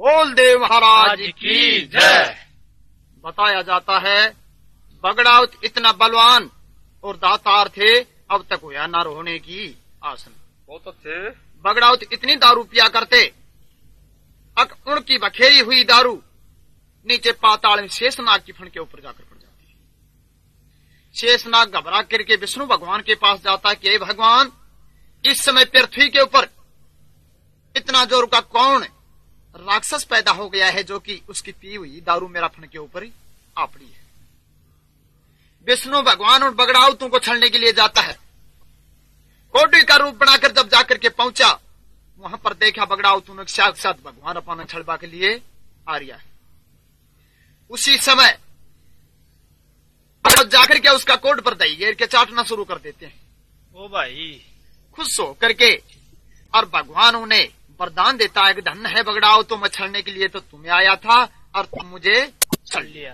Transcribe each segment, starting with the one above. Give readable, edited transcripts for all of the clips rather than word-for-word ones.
बोल देव महाराज की जय। बताया जाता है बगड़ाउत इतना बलवान और दातार थे, अब तक हुआ न रोने की आसन। वो तो थे। बगड़ाउत इतनी दारू पिया करते, उनकी बखेरी हुई दारू नीचे पाताल में शेषनाग की फण के ऊपर जाकर पड़ जाती है। शेषनाग घबरा करके विष्णु भगवान के पास जाता है कि हे भगवान, इस समय पृथ्वी के ऊपर इतना जोर का कौन राक्षस पैदा हो गया है जो कि उसकी पी हुई दारू मेरा फण के ऊपर आ पड़ी है। विष्णु भगवान उन बगड़ाउतों को छलने के लिए जाता है। कोटी का रूप बनाकर जब जाकर के पहुंचा, वहां पर देखा बगड़ाउतों ने साक्षात भगवान अपना छलवा के लिए आ रहा है। उसी समय जाकर के उसका कोट पर दही घेर के चाटना शुरू कर देते हैं। ओ भाई खुश हो करके, और भगवान उन्हें वरदान देता है कि धन है बगड़ाउतों में छलने के लिए तो तुम्हें आया था और तुम मुझे छल लिया।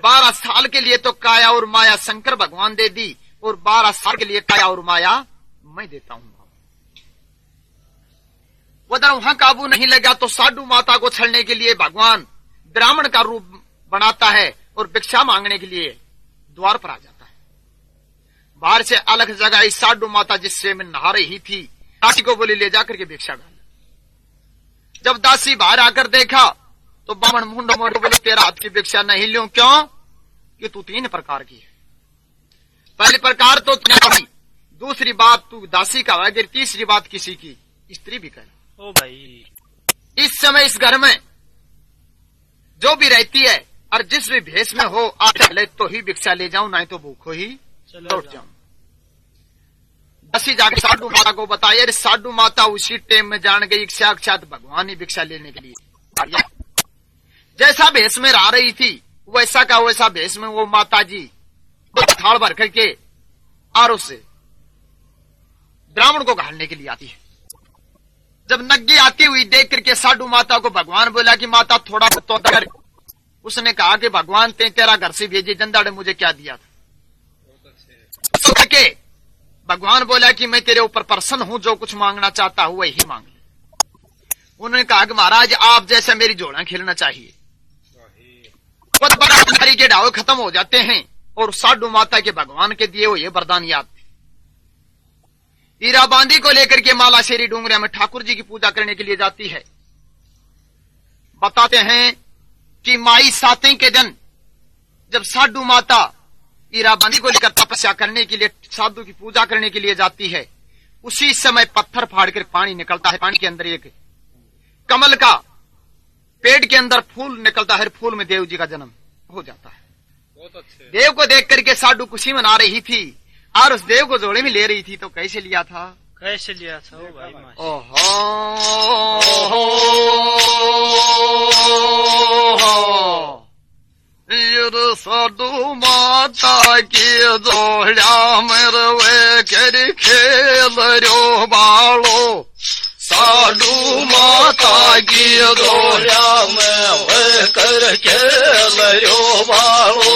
12 साल के लिए तो काया और माया शंकर भगवान दे दी, और 12 साल के लिए काया और माया मैं देता हूं। उधर वहां काबू नहीं लगा तो साधु माता को छलने के लिए भगवान ब्राह्मण का रूप बनाता है और भिक्षा मांगने के लिए द्वार पर आ जाता है। बाहर से अलग जगह इस साधु माता जिससे में नहा रही थी, दासी को बोली ले जाकर के भिक्षा डाल। जब दासी बाहर आकर देखा तो ब्राह्मण मुंडो मोड़ बोले तेरा हाथ की भिक्षा नहीं लूं, क्यों कि तू 3 प्रकार की है। पहली प्रकार तो तुम्हारी, दूसरी बात तू दासी का अगर, तीसरी बात किसी की स्त्री भी कर। ओ भाई इस समय इस घर में जो भी रहती है और जिस भी भेष में हो, आप चले तो ही भिक्षा ले जाऊं, नहीं तो भूखो ही लौट जाऊं। दासी जाकर साधु माता को बताया। साधु माता उसी टाइम में जान गई साक्षात भगवान ही भिक्षा लेने के लिए। जैसा भेष में रह रही थी वैसा का वैसा भेष में वो माता जी थाल भर करके और उससे ब्राह्मण को घालने के लिए आती है। जब नग्गी आती हुई देख करके साधु माता को भगवान बोला कि माता थोड़ा तो कर। उसने कहा कि भगवान तेरा घर से भेजी जंदाड़े मुझे क्या दिया था। के भगवान बोला कि मैं तेरे ऊपर प्रसन्न हूं, जो कुछ मांगना चाहता हूं वही मांग ले। उन्होंने कहा कि महाराज आप जैसे मेरी जोड़ा खेलना चाहिए। बहुत बड़ा बीमारी के ढावे खत्म हो जाते हैं और साधु माता के भगवान के दिए हुए वरदान याद थे। हीरा बांदी को लेकर के माला शेरी डूंगरिया में ठाकुर जी की पूजा करने के लिए जाती है। बताते हैं कि माई सातवीं के दिन जब साधु माता हीरा बांदी को लेकर तपस्या करने के लिए साधु की पूजा करने के लिए जाती है, उसी समय पत्थर फाड़ कर पानी निकलता है। पानी के अंदर एक कमल का पेड़ के अंदर फूल निकलता है। फूल में देव जी का जन्म हो जाता है। बहुत अच्छे। देव को देख करके साधु खुशी मना रही थी और उस देव को जोड़े में ले रही थी। तो कैसे लिया था? कैसे लिया था ओ भाई? साधु माता की जोड़ा मेरे वे कर खेल रो बालो। साधु माता की जोड़ा में वे कर खेल रो बालो।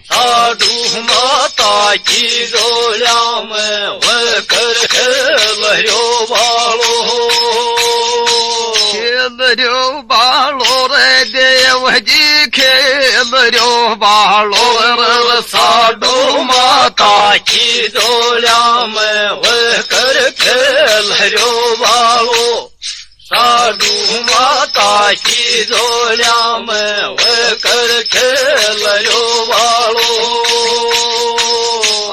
साधु माता की जोड़ा में वे कर खेल रो बालो। खेल रो बालो रे देव जी, खेल रो बालो रे। साधु माता की जोड़ा में वे कर खेल रो बालो। साधु माता की जोड़ा में वे कर खेल रो बालो।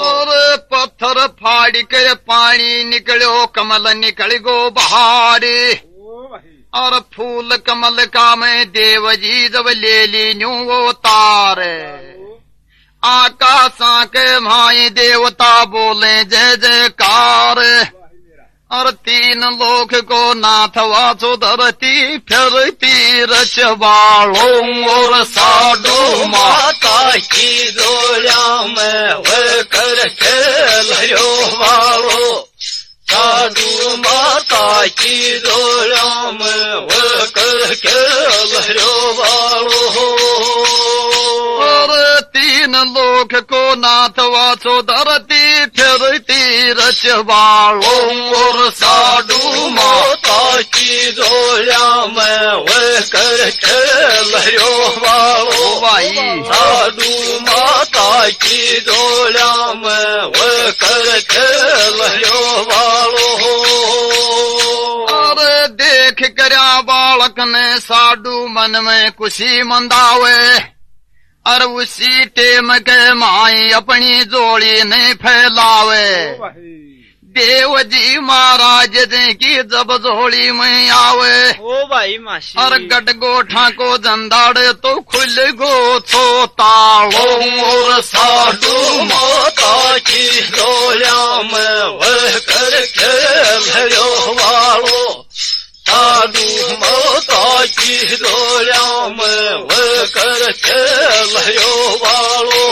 और पत्थर फाड़ कर पानी निकलो, कमल निकल गो बाहर। और फूल कमल का मैं देव जी जब ले ली न्यू वो तार। आकाशा के भाई देवता बोले जय जयकार। और 3 लोक को नाथ वाचो धरती फिरती रचवालो। और साधु माता की जोड़ा में वे कर खेल रो बालो। साधु माता की जोड़ा में वे कर खेल रो बालो। और 3 लोक को नाथ वाचो धरती फिरती रचवालो। और साधु माता की जोड़ा में कर खेलो वालो भाई साधु माता की डोलिया में वो कर खेलो वालो अरे देख करया बालक ने साडू मन में खुशी मंदावे और उसी टेम के माई अपनी जोड़ी ने फैलावे देव जी महाराज जी की जब जोड़ी में आवे ओ भाई मासी और गडगोठा को जंदाड़ तो खुल गो छो तालो और साधु माता की डोलिया में वह कर खेलो वालो साधु माता की डोलिया में वह कर खेलो वालो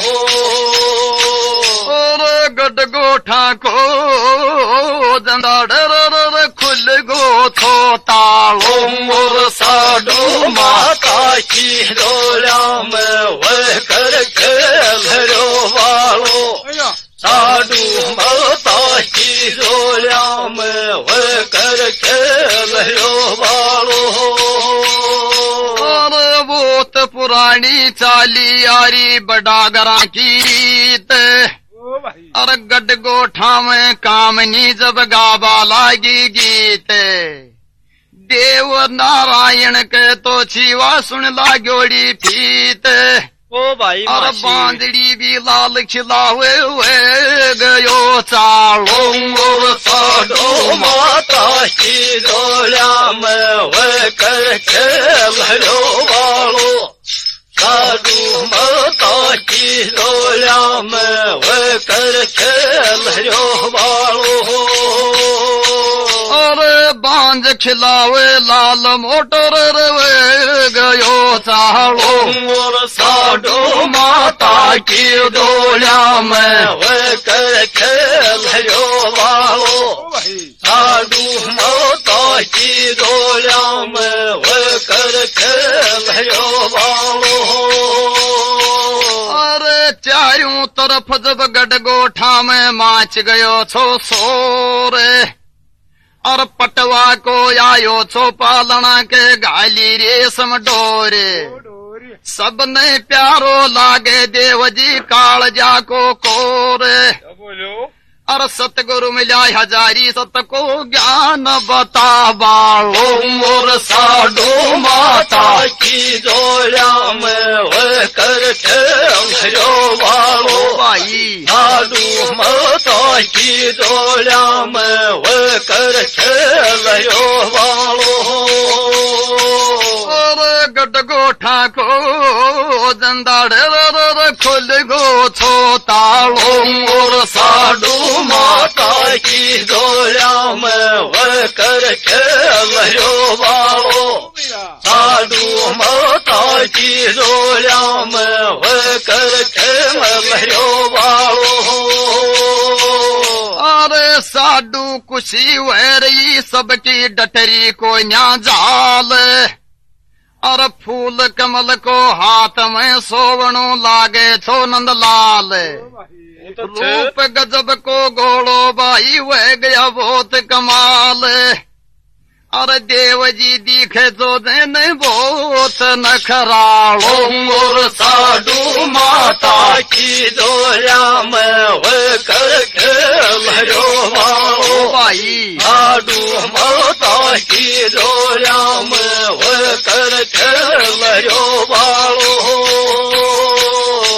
और गडगोठा को जंदाड़ खुल गो छो तालो और साधु माता की डोलिया में वह कर खेलो वालो साधु माता की डोलिया में वह कर खेलो वालो और वो तो पुरानी चाली यारी बडागरा की रीत और गडगोठा में कामनी जब गाबा लागी गीत देव नारायण के तो छीवा सुन लागोड़ी फीत ओ भाई और मासी बांदड़ी भी लाल खिलावे हुए गयो चालो और साधु माता की डोलिया में वह कर खेलो वालो साधु माता की डोलिया में वह कर खेलो वालो और बांझ खिलावे लाल मोटर रवे गयो चालो और साधु माता की डोलिया में वह कर खेलो वालो साधु माता की डोलिया में वह कर खेलो वालो अरे चारों तरफ जब गडगोठा में माच गयो छो सोरे और पटवा को आयो छो पालना के गाली रेशम डोरे सबने प्यारो लागे देव जी कालजा को कोरे बोलो और सतगुरु मिला हजारी सत को ज्ञान बता बालो और साधु माता की डोलिया में वह कर खेलो वालो भाई साधु माता की डोलिया में वह कर खेलो वालो और गडगोठा को जंदाड़ खुल गो छो तालो और साधु माता की डोलिया में वह कर खेलो वालो साधु माता की डोलिया में वह कर खेलो वालो अरे साडू खुशी वैरी सबकी डटरी को न्या जाल और फूल कमल को हाथ में सोवणो लागे छो नंदलाल रूप गजब को घोड़ो भाई वह गया बहुत कमाल और देव जी दिखे तो दिन बहुत नखरालो और साधु माता की डोलिया में वह कर खेलो वालो भाई साधु माता की डोलिया में वह कर खेलो वालो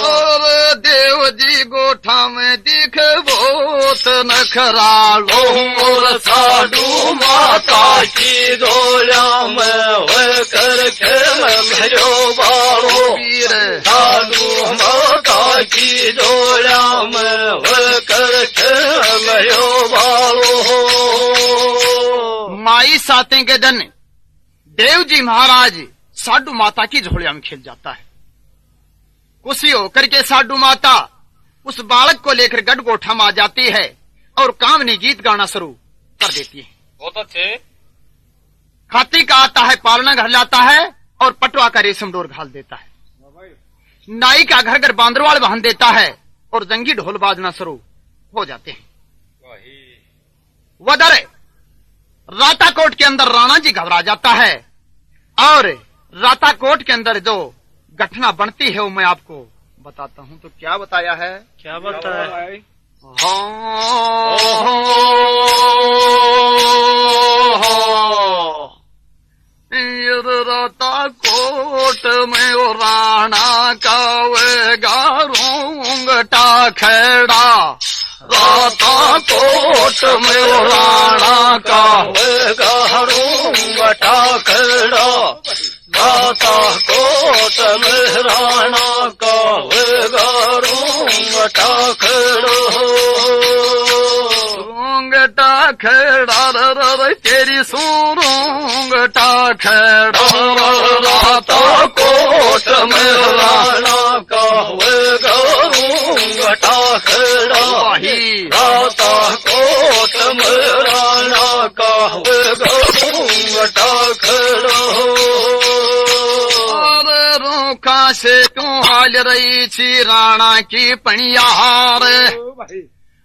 और देव जी गोठा में दिखे बहुत नखरालो और साधु माता की डोलिया में वह कर खेलो वालो वीर साधु माता की डोलिया में वह कर खेलो वालो माई साते के दिन देव जी महाराज साडू माता की झोलिया में खेल जाता है। खुशी होकर के साडू माता उस बालक को लेकर गडगोठा में आ जाती है और कामनी गीत गाना शुरू कर देती है। बहुत अच्छे खाती का आता है पालना घर लाता है और पटवा का रेशम डोर घाल देता है। नाई का घर घर बांदरवाल बहन देता है और जंगी ढोल बाजना शुरू हो जाते हैं। वदर राताकोट के अंदर राणा जी घबरा जाता है और राताकोट के अंदर जो घटना बनती है वो मैं आपको बताता हूँ। तो क्या बताया है? क्या बताया? राताकोट में वो राणा का वे गारूंगटा खेड़ा, राताकोट में वो राणा का वे गारूंगटा खेड़ा, राताकोट में राणा का वे गारूंगटा खेड़ा, रूंगटा खेड़ा रे तेरी सूरूंगटा खेड़ा, राताकोट में राणा का वे गारूंगटा खेड़ा, राताकोट में राणा का वे गारूंगटा खेड़ा, रूखा से क्यों हाल रही थी राणा की पणियार,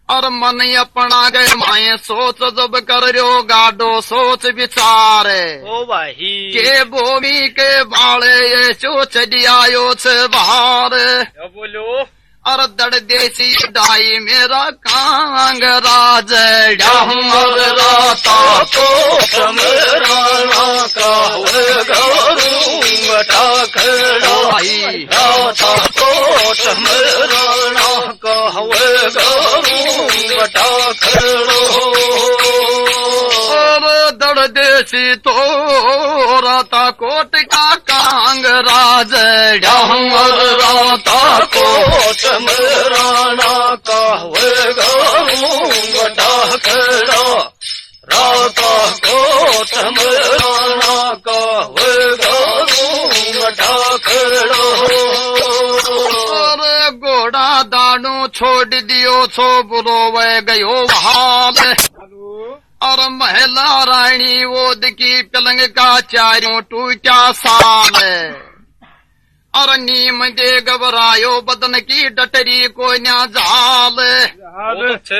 और मन अपना गए माए सोच जब कर रो गाडो सोच विचार, ओ भाई के भूमि के बाले ये चोच दियायो छे बाहर, क्या बोलो? और दड़ देसी डाई मेरा कांग राज डामर राताकोट में राणा का वे गारूंगटा खेड़ा, राताकोट में राणा का वे गारूंगटा खेड़ा, और दड़ देसी तो राताकोट का कांग राज डामर राताकोट में राणा का वे गारूंगटा खेड़ा, राताकोट में राणा का वे गारूंगटा खेड़ा, और घोड़ा दानू छोड़ दियो छो बुरो वे गयो हाल, और महिला रानी ओद की पलंग का चारों टूटा साल, और नीम दे घबरायो बदन की डटरी को न्या झाल,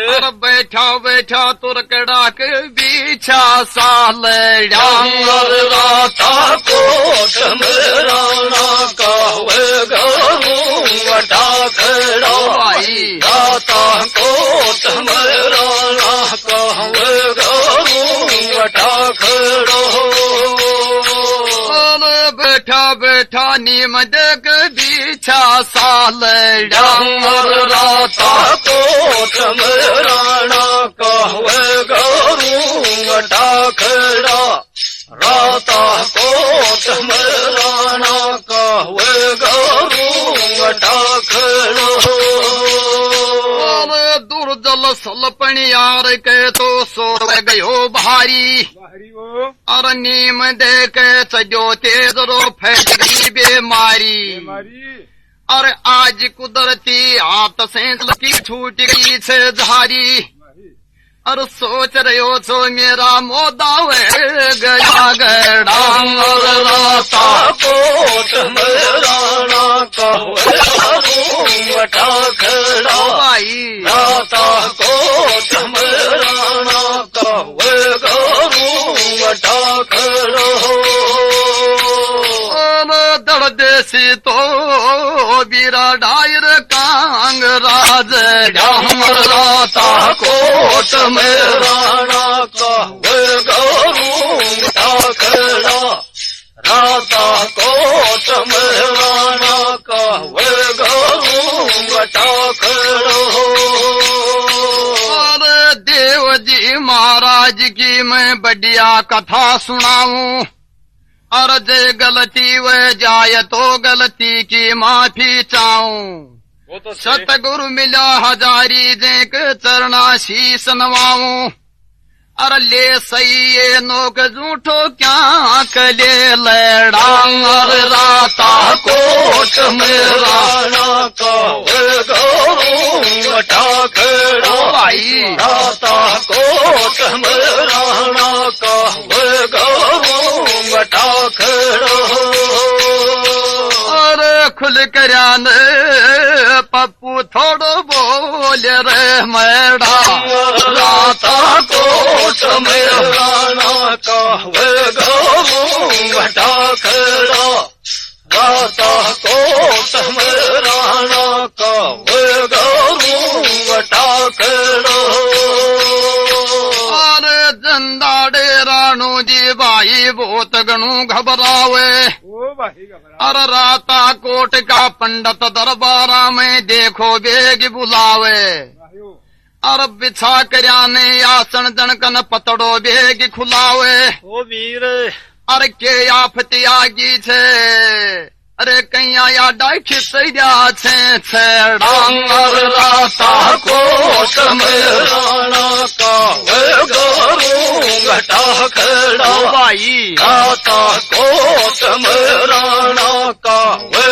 और बैठा बैठा तुरकड़ा के बीछा साल, डामर राताकोट में राणा का वे गारूंगटा खेड़ा, राताकोट में राणा का वे गारूंगटा खेड़ा, और बैठा बैठा नीम देख बीछा साल, डामर राताकोट में राणा का वे गारूंगटा खेड़ा, राताकोट में राणा का वे गारूंगटा खेड़ा, और दुर्जल सलपणियार के तो सो गयो भारी, और नीम दे के सजो तेज रो फैल गई बीमारी, और आज कुदरती हाथ से लकी छूट गई छे झारी, और सोच रहो छो मेरा मोदा वे गया गड़ा, डामर राताकोट में राणा का वे गारूंगटा खेड़ा, भाई राताकोट में राणा का वे गारूंगटा खेड़ा, और दड़ देसी तो बीरा डायर कांग राज डामर राताकोट में राणा का वे गारूंगटा खेड़ा, राताकोट में राणा का वे गारूंगटा खेड़ा, और देव जी महाराज की मैं बढ़िया कथा सुनाऊं, और जे गलती वे जाए तो गलती की माफी चाहूं, वो तो सतगुरु मिला हजारी देख चरना शीस नवाऊं, और ले सही ये नोक झूठो क्या कले लड़ांगर राताकोट में राणा का वे गारूंगटा खेड़ा, राताकोट में राणा का वे गारूंगटा खेड़ा, और खुल करान पप्पू थोड़ो बोल रे मैडा, राता कोट में राणा का वे घटा खड़ा राता कोट में राणा का वे घटा खड़ा अरे जंदाड़े राणो जी भाई बहुत गणु घबरावे अरे राता कोट का पंडित दरबारा में देखो बेग बुलावे अरे बिछा करने आसन जनकन पतड़ो बेग खुलावे ओ वीर अरे के आफती आगी छे अरे कैया या डाई खिसैया छे छेड़ा राता कोट में राणा का वे घटा खड़ा भाई राता कोट में राणा का वे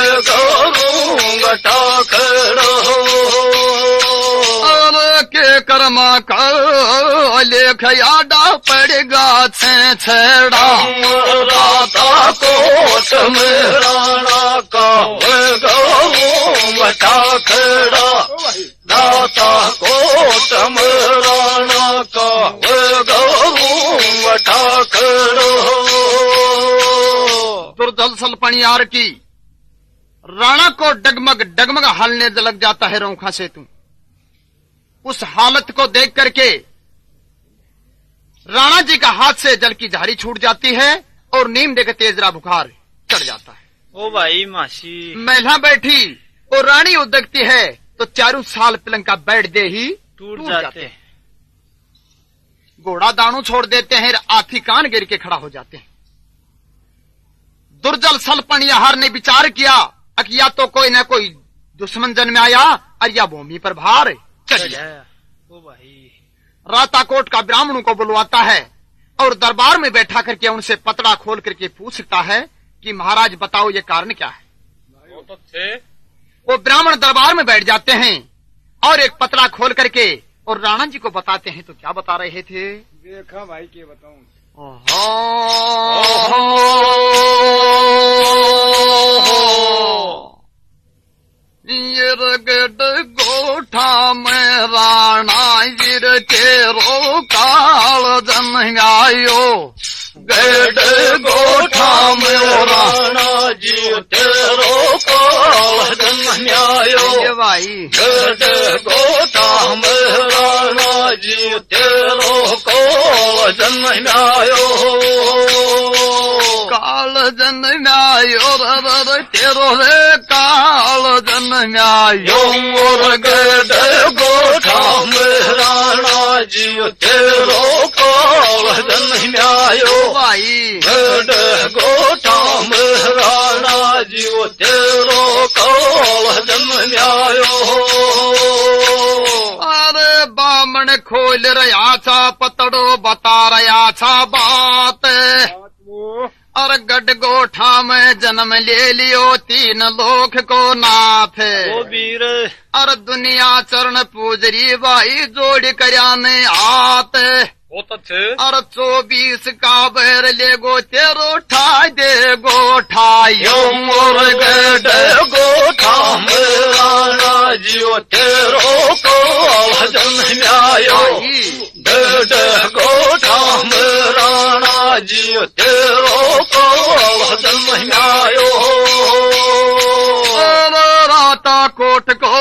घटा खड़ा अरे के कर्मा का लेख याडा पड़ेगा छे छेड़ा राता कोट में राणा का वे घटा खड़ा राता कोट में राणा का वे घटा खड़ा दुर्दल सलपणियार की राणा को डगमग डगमग हलने लग जाता है रोखा से तू उस हालत को देख करके राणा जी का हाथ से जल की झारी छूट जाती है और नीम देकर तेजरा बुखार चढ़ जाता है। ओ भाई मासी महिला बैठी और रानी उदकती है तो चारों साल पलंग का बैठ दे ही टूट जाते हैं। घोड़ा दाणु छोड़ देते हैं, आखी कान गिर के खड़ा हो जाते हैं। दुर्जल सलपणियार ने विचार किया कि या तो कोई न कोई दुश्मन जन्म आया और या भूमि पर भार चढ़ गया। ओ भाई राताकोट का ब्राह्मणों को बुलवाता है और दरबार में बैठा करके उनसे पतड़ा खोल करके पूछता है कि महाराज बताओ ये कारण क्या है। वो ब्राह्मण दरबार में बैठ जाते हैं और एक पतड़ा खोल करके और राणा जी को बताते हैं। तो क्या बता रहे थे? देखा भाई के बताऊं। ये रगड़ गोठा में राणा गिर के रो काल जन आयो गढ़ गोठा में राणा जी तेरो काल जन्मायो ये भाई गढ़ गोठा में राणा जी तेरो काल जन्मायो काल जन आयो रर तेरो रे काल जन आयो योर गढ़ गोठा में राणा जी तेरो काल जन्मायो भाई गढ़ गोठा में राणा जी तेरो काल जन्मायो अरे बामण खोल रहा था पतड़ो बता रहा था बात और गढ़ गोठा में जन्म ले लियो तीन लोक को नाथ ओ वीर और दुनिया चरण पूजरी भाई जोड़ करने आत बहुत अच्छे और 24 का बहर ले गो तेरो ठाई दे गोठायो मोर गढ़ गोठा में राणा जी तेरो काल जन्मायो गढ़ गोठा में राणा जी तेरो काल जन्मायो राता कोट को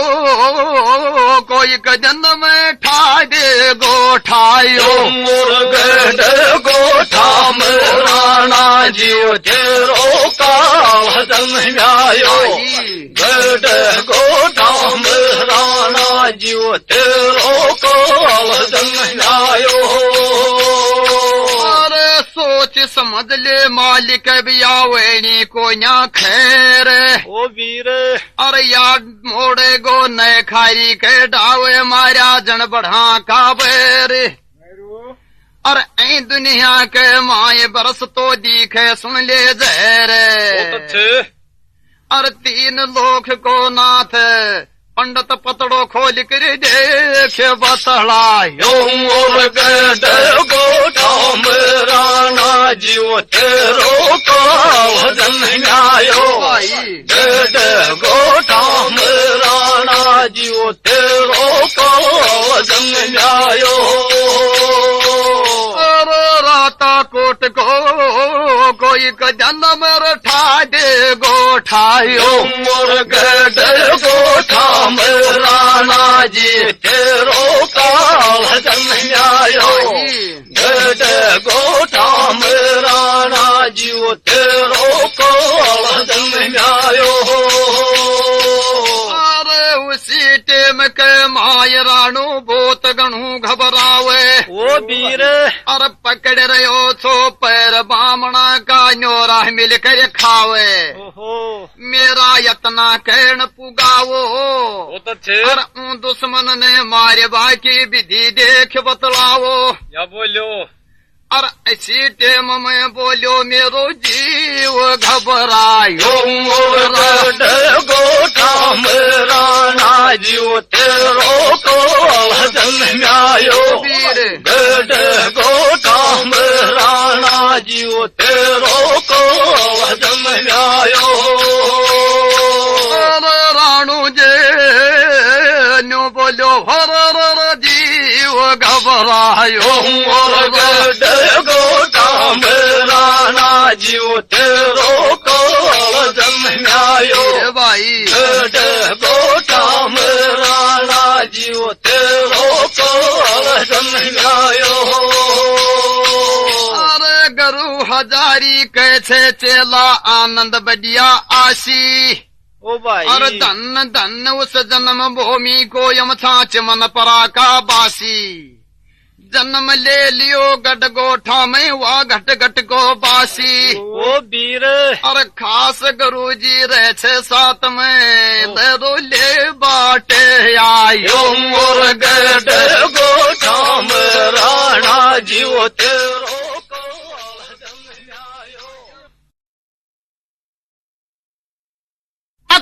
कोई जन्म में ठाई दे गोठायो मोर गढ़ गोठा में राणा जी तेरो काल जन्मायो गढ़ गोठा में राणा जी तेरो काल जन्मायो अरे सोच समझ ले मालिक भी आवेणी को या खैर ओ वीर अरे याद मोड़े गो नए खारी के डावे मारा जन बढ़ा का बैर और ऐ दुनिया के माए बरस तो दिखे सुन ले जहर बहुत अच्छे और तीन लोक को नाथ पंडित पतड़ो खोल कर देख बतलायो मोर गढ़ गोठा में राणा जी तेरो काल जन्मायो भाई गढ़ गोठा में राणा जीव तेरो काल जन्म्यायो राता कोट को कोई का जन्म रठा दे गोठायो मोर गढ़ गोठा में राणा जी तेरो काल जन्म्यायो गढ़ गोठा में राणा जीव तेरो काल जन्म्यायो उसी टेम के माय राणू बोत गणू घबरावे ओ वीर और पकड़ रहो छो पैर बामणा का न्योरा मिल कर खावे ओहो मेरा यतना कहन पुगावो बहुत अच्छे और उन दुश्मन ने मारे बाकी विधि देख बतलावो या बोलो और इसी टेम में बोलो मेरो जीव घबरायो गोठा में राणा जीव तेरो काल जन्म्यायो वीर गढ़ गोठा में राणा जीव तेरो काल जन्म्यायो राणू जे न्यू बोलो हर जीव घबरायो गढ़ गोठा में राणा जीव तेरो काल जन्म्यायो भाई गढ़ गोठा में राणा जीव तेरो काल जन्म्यायो अरे गरु हजारी कैसे चेला आनंद बढ़िया आशी ओ भाई और धन धन उस जन्म भूमि को यम छाछ मन परा का बासी जन्म ले लियो गट गोठा में वह घट घट को बासी ओ वीर और खास गुरु जी रहे छे साथ में दरो ले बाटे आयो मोर गढ़ गोठा में राणा जीव तेरो काल जन्म्यायो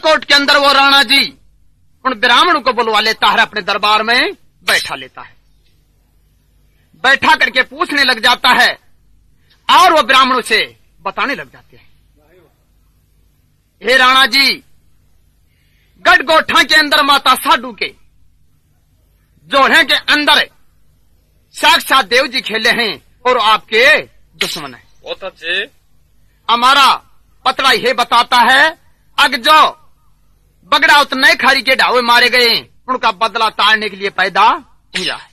कोर्ट के अंदर वो राणा जी उन ब्राह्मणों को बुलवा लेता है, अपने दरबार में बैठा लेता है। बैठा करके पूछने लग जाता है और वो ब्राह्मणों से बताने लग जाते हैं, हे राणा जी, गढ़ गोठा के अंदर माता साडू के जोड़े के अंदर साक्षात देव जी खेले हैं और आपके दुश्मन है। बहुत अच्छे हमारा पतला ये बताता है अग जो बगड़ा उतने खारी के ढावे मारे गए उनका बदला ताड़ने के लिए पैदा हुआ है।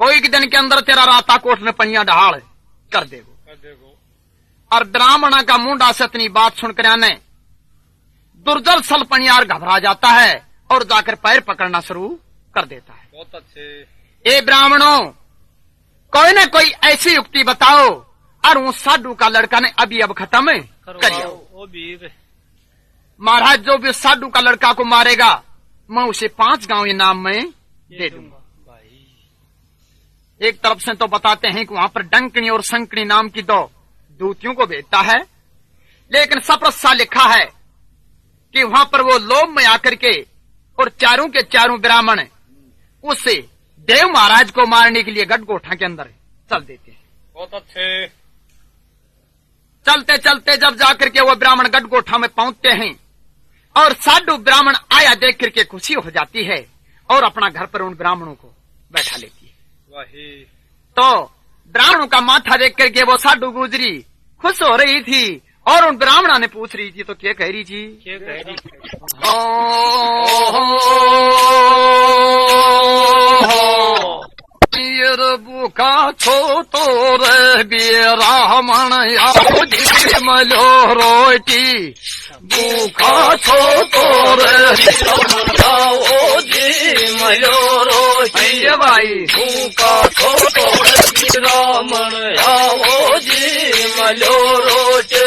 कोई के दिन के अंदर तेरा राता कोट में पनिया ढाल कर देगो। और ब्राह्मणा का मुंडा से इतनी बात सुनकर आने दुर्जल सल पनियार घबरा जाता है और जाकर पैर पकड़ना शुरू कर देता है। बहुत अच्छे ए ब्राह्मणों, कोई न कोई ऐसी युक्ति बताओ और उस साधु का लड़का ने अभी अब खत्म करिए। ओ वीर महाराज, जो भी साधु का लड़का को मारेगा मैं उसे 5 गांव इनाम में दे दूंगा। एक तरफ से तो बताते हैं कि वहां पर डंकनी और संकनी नाम की 2 दूतियों को भेजता है, लेकिन सप्रसा लिखा है कि वहां पर वो लोभ में आकर के और चारों के चारों ब्राह्मण उसे देव महाराज को मारने के लिए गढ़ गोठा के अंदर चल देते हैं। बहुत अच्छे चलते चलते जब जाकर के वो ब्राह्मण गढ़ गोठा में पहुंचते हैं और साधु ब्राह्मण आया देख करके खुशी हो जाती है और अपना घर पर उन ब्राह्मणों को बैठा लेती है। वही तो ब्राह्मणों का माथा देख करके वो साधु गुजरी खुश हो रही थी और उन ब्राह्मणा ने पूछ रही थी, तो क्या कह रही थी? क्या कह रही बुका छो तो रे ब्राह्मण मलो रोटी भूखा छो तो रे मलो रोटी भाई भूखा छो तो रामण आओ जी मलो रोटी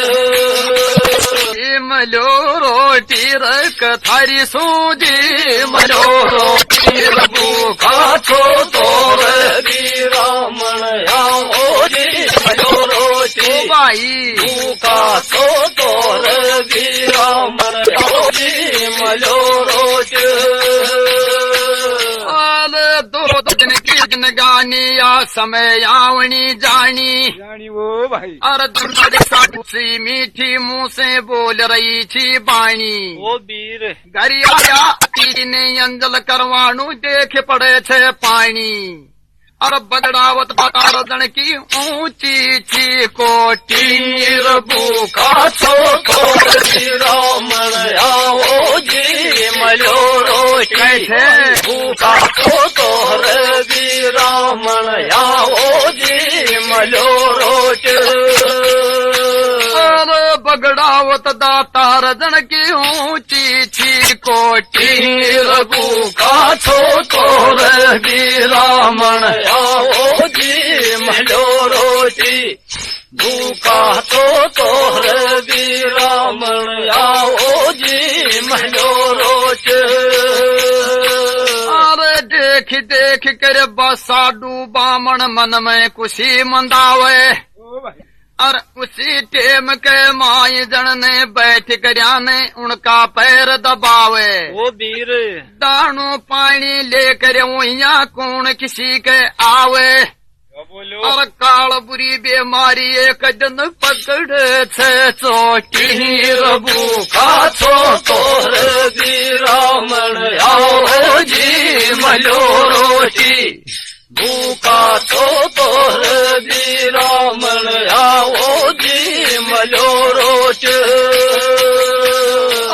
मलो रोटी रख थारी सूजी मलो रोटी भूखा छो तो रे रामण आओ जी मलो रोटी भाई भूखा छो तो रे रामण आओ जी मलो रोटी दो दिन की दिन गान दुनिया समय आवनी जानी जानी वो भाई और दूसरी मीठी मुंह से बोल रही थी बाणी ओ वीर घरी आया ने अंजल करवाणु देख पड़े थे पानी और बगड़ावत बता की ऊंची थी कोटी भूखा छो रामण आओ जी मलोरो कैसे भूखा छो तोहर दी रामण आओ जी मलोरो और बगड़ावत दाता रजन की ऊंची थी कोटी भूखा छो तोहर दी रामण आओ जी मलोरो भूखा तो तोहर दी रामण आओ जी मलोरो अरे देख कर बसाडू बामण मन में खुशी मंदावे ओ भाई और उसी टेम के माई जन ने बैठ कर ने उनका पैर दबावे ओ वीर दाणु पानी लेकर वहिया कौन किसी के आवे क्या बोलो और काल बुरी बीमारी एक दिन पकड़े छे चोटी भूखा छो तोहर दी रामण आओ जी मलोरो भूखा तो तोहर दी रामण आओ जी मलोरो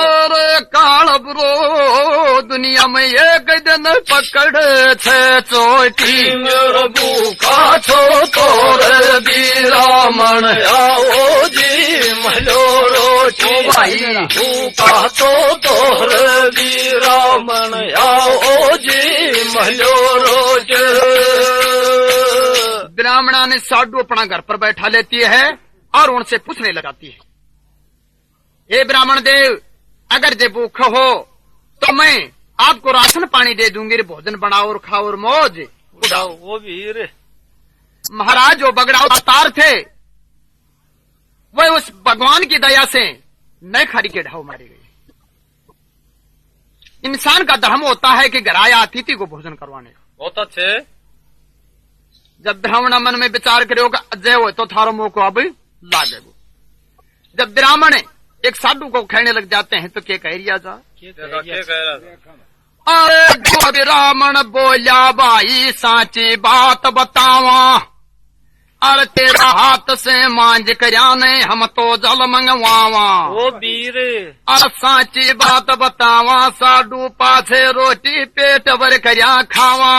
और काल बुरो दुनिया में एक दिन पकड़े छे चोटी भूखा छो तोहर दी रामण आओ जी मलोरो भाई भूखा तो तोहर दी रामण आओ जी मलोरो ब्राह्मणा ने साधु अपना घर पर बैठा लेती है और उनसे पूछने लगाती है, हे ब्राह्मण देव, अगर जे भूख हो तो मैं आपको राशन पानी दे दूंगी, भोजन बनाओ और खाओ और मौज उड़ाओ। ओ वीर महाराज जो बगड़ाओ अवतार थे वह उस भगवान की दया से नए खारी के ढाव मारे गए। इंसान का धर्म होता है कि घर आया अतिथि को भोजन करवाने का। बहुत अच्छे जब ब्राह्मण मन में विचार करोगा अजय हो तो थारो मुंह को अब लागे। जब ब्राह्मण एक साधु को खाने लग जाते हैं तो क्या कह रिया जा, क्या कह रहा था अरे ब्राह्मण बोलिया भाई साची बात बतावा, अरे तेरा हाथ से मांझ करने हम तो जल मंगवावा। ओ वीर अरे साची बात बतावा, साधु पाछे रोटी पेट भर करया खावा।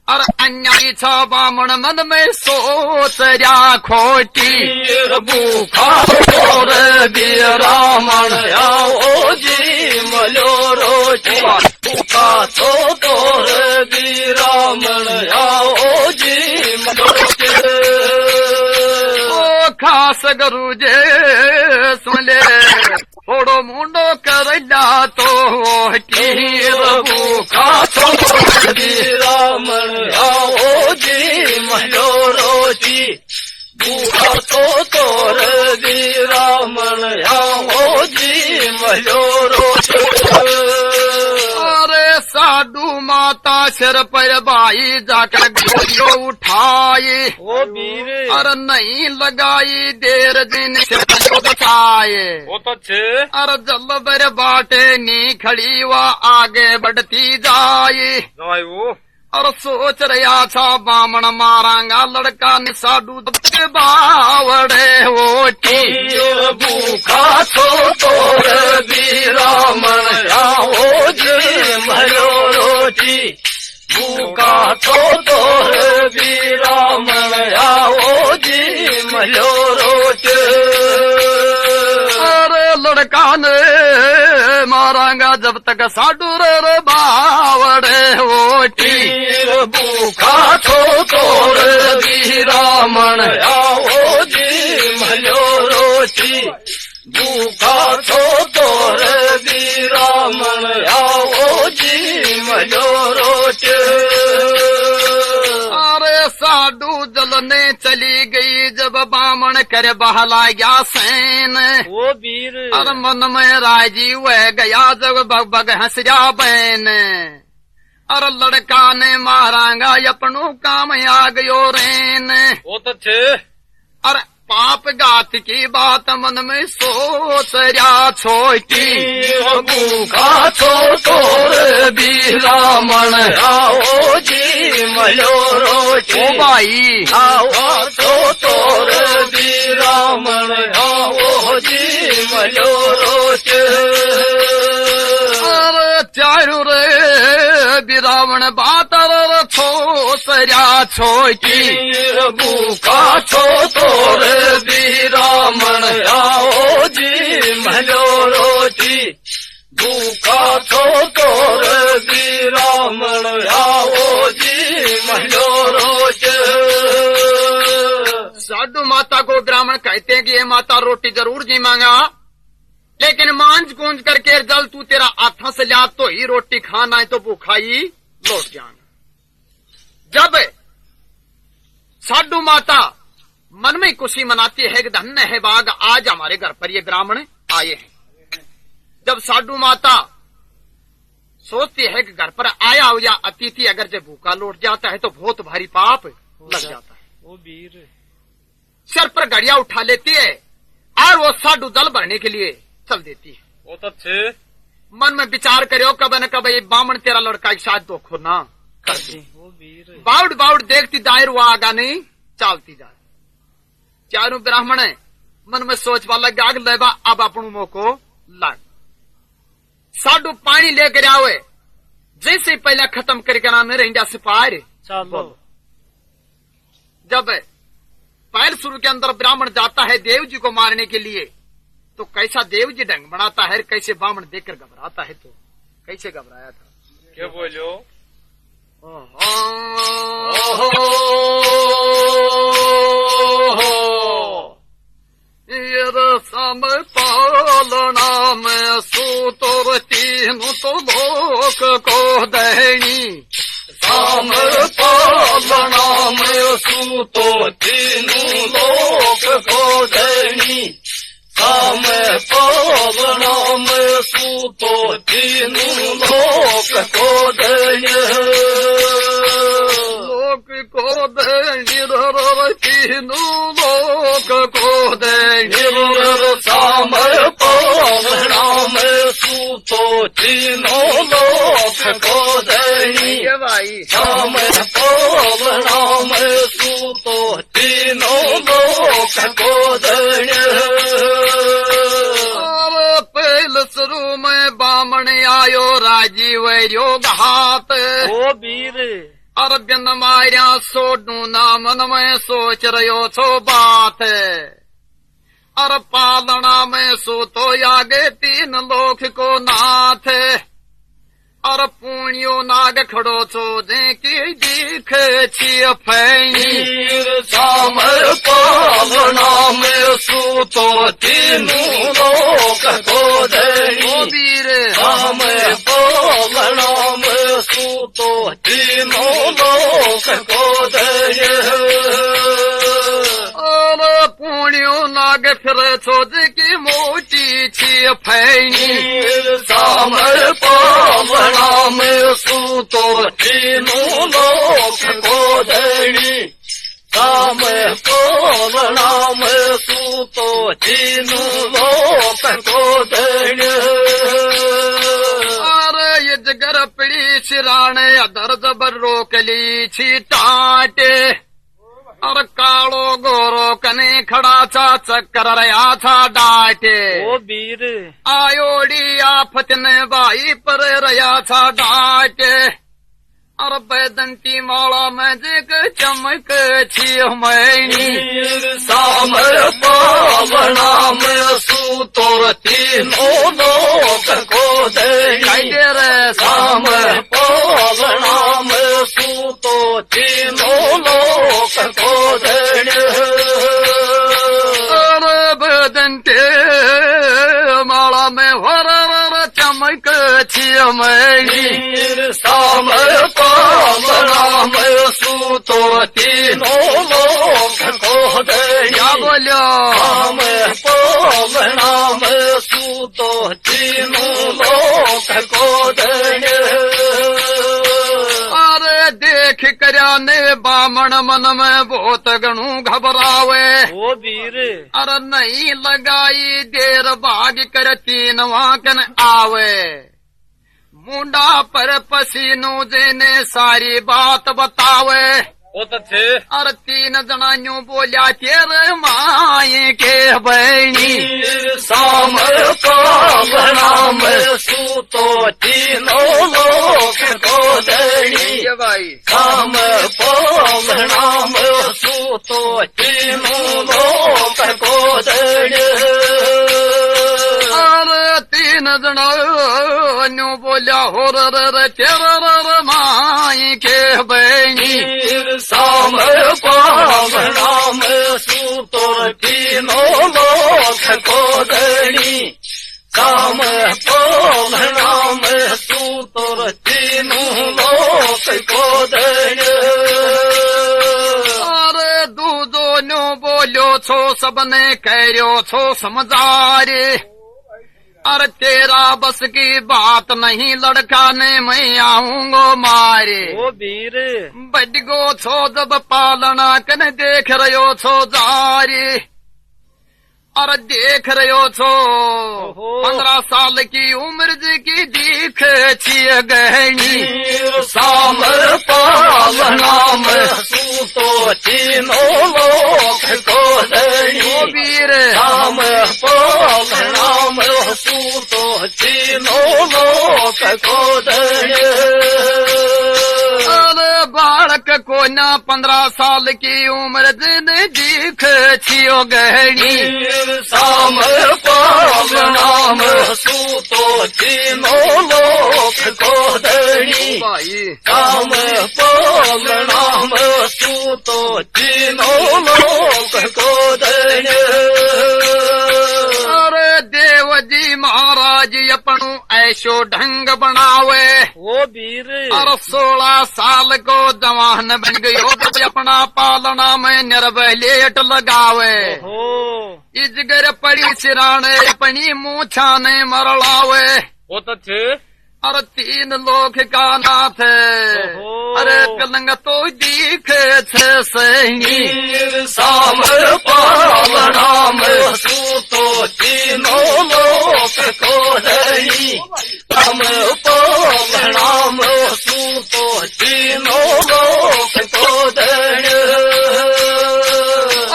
और अन्यायी छ बामण मन में सोच रया खोटी भूखा तोहर दी रामण आओ जी मलोरो भूखा तो तोहर दी रामण आओ जी मलोरो ओ खास गुरु जे सुन ले थोड़ो मुंडो करला तो भूखा तोहर दी रामण आओ जी मलोरो भूखा तो तोहर दी रामण आओ जी मलोरो अरे साधु माता सिर पर भाई जाकर गोलियो उठाए। ओ वीर और नहीं लगाई देर दिन सिर को बचाए। बहुत अच्छे और जल बर बाटे नी खड़ी व आगे बढ़ती जाए। वो और सोच रहा था बामण मारांगा लड़का ने साधु बावड़े वो भूखा तो तोहर दी रामण आओ जी मलोरो भूखा तो तोहर दी रामण आओ जी मलोरो अरे लड़का ने मारांगा जब तक साधु बावड़े वो भूखा तो तोहर दी रामण आओ जी मलोरो भूखा तो तोहर दी रामण आओ जी मलोरो अरे साधु जलने चली गई जब बामण कर बहला गया सैन। ओ वीर और मन में राजी वह गया जब बग हंसया बैन। अरे लड़का ने मारांगा अपनो काम आ गयो रेन। बहुत अच्छे। अरे पाप गात की बात मन में सोच रहा छोटी। भूखा छो तोर बिरामण आओ जी मलो रोटी। ओ भाई आओ छो तोर बिरामण आओ जी मलो रोटी। अरे चारू रे बिरावण बात छोसरा छोटी। भूखा छो तोर बिरामण आओ जी मलो रोटी। भूखा छो तोर बिरामण आओ जी मलो रोटी। साधु माता को ब्राह्मण कहते हैं कि ये माता रोटी जरूर जी मांगा, लेकिन मांझ गूंज करके जल तू तेरा हाथों से ला तो ही रोटी खाना है, तो भूखा ही लौट जाना। जब साधु माता मन में खुशी मनाती है कि धन्य है बाग, आज हमारे घर पर ये ब्राह्मण आए हैं। जब साधु माता सोचती है कि घर पर आया हो या अतिथि अगर जब भूखा लौट जाता है तो बहुत भारी पाप लग जाता है। ओ वीर। सर पर घड़िया उठा लेती है और वो साधु जल भरने के लिए चल देती है। बहुत अच्छे। मन में विचार करो कब न कब ये बामण तेरा लड़का के साथ धोखो ना कर दे। ओ वीर। बाउड बाउड देखती दायर हुआ आगा नहीं चालती जाए। चारों ब्राह्मण मन में सोच वाला आग लेबा अब अपनों मोको लग। साधु पानी लेकर आवे जैसे पहले खत्म करके नाम रेंडा से पार चलो। जब पैर शुरू के अंदर ब्राह्मण जाता है देव जी को मारने के लिए, तो कैसा देव जी ढंग बनाता है, कैसे ब्राह्मण देखकर घबराता है। तो कैसे घबराया था, क्या बोलो। ये रसम पालना में सूतर तीनों तो लोक को देनी। साम पालना में सूतो तीनों लोक को देनी। साम पालना में सूतो तीनों लोक को देनी। लोक को देनी तीनों लोक को देनी। साम पालना में सूतो तीनों लोक को देनी। ये भाई साम पालना में सूतो तीनों लोक को देनी। पहल शुरू में बामण आयो राजीव योग हाथ। ओ वीर। अरबिन मारिया सोडू ना मन में सोच रहो छो बात। अर पालना में सो तो आगे तीन लोक को नाथ। अर पुण्यो नाग खड़ो छो जे की दीख छी फैनी। साम पालना में सूतो तीनों लोक को देनी। वीर साम पालना में सूतो तीनों लोक को देनी। और पुण्यो नाग फिर छो जे की मोटी छी फैनी। साम पालना में सूतो तीनों लोक को देनी। साम पालना में सूतो तीनों लोक को देनी। अरे ये जगर पड़ी सिराने अदर जबर रोक ली छी टाटे। और कालो गोरो कने खड़ा था चक्कर रहा था डाटे। ओ वीर। आयोड़ी आफत ने बाई पर रहा था डाटे। और बैदंती माला में देख चमक छी मैनी। साम पालना में सूतो तीनों लोक को देनी। रे साम पालना में सूतो तीनों लोक को देनी। और बैदंती माला में हर चमक छी मैनी। साम पालना में सूतो तीनों लोक को देनी। क्या बोलो साम पालना में सूतो तीनों लोक को देनी। देख करया ने बामण मन में बहुत गणू घबरावे। ओ वीर अरे नहीं लगाई देर भाग कर तीन वाकन आवे। मुंडा पर पसीनो देने सारी बात बतावे। ओ तो थे अरे तीन जनान्यों बोलिया तेरे माए के बहनी साम पावनाम सूतो तीनों लोक को दणी। भाई साम पावनाम सूतो तीनों लोक को दणी। अरे तीन जनान्यों बोलिया हो रे तेरे माए के बहनी साम पावनाम सूतो तीनों लोक को दणी। साम पावनाम सूतो तीनों लोक को दणी। अरे दूधो नो बोलो छो सबने कहो छो समझारे। अरे तेरा बस की बात नहीं लड़का ने मैं आऊंगो मारे। ओ वीर बडगो छो जब पालना कन देख रहो छो जारी। अरे देख रहो छो 15 साल की उम्र जी की दीख छिए गहनी। साम पावनाम सूतो तीनों लोक को दणी। वीर साम पावनाम सूतो तीनों लोक को दणी। अरे बालक को ना 15 साल की उम्र दिन दीख छियो गहनी। साम पावनाम सूतो तीनों लोक को दणी। साम पावनाम सूतो तीनों लोक को दणी। अरे देव जी महाराज अपनू ऐसो ढंग बनावे। ओ वीर अरे 16 साल को जवान बन गयो तो अपना पालना में निर्वलेट लगावे। ओ इजगर पड़ी सिराने अपनी मूछा ने मरलावे। ओ तो थे अरे 3 लोक का नाथ अरे कलंग तो दीख छे सही। साम पावनाम सूतो तीनों लोक को दणी। साम पावनाम सूतो तीनों लोक को दणी।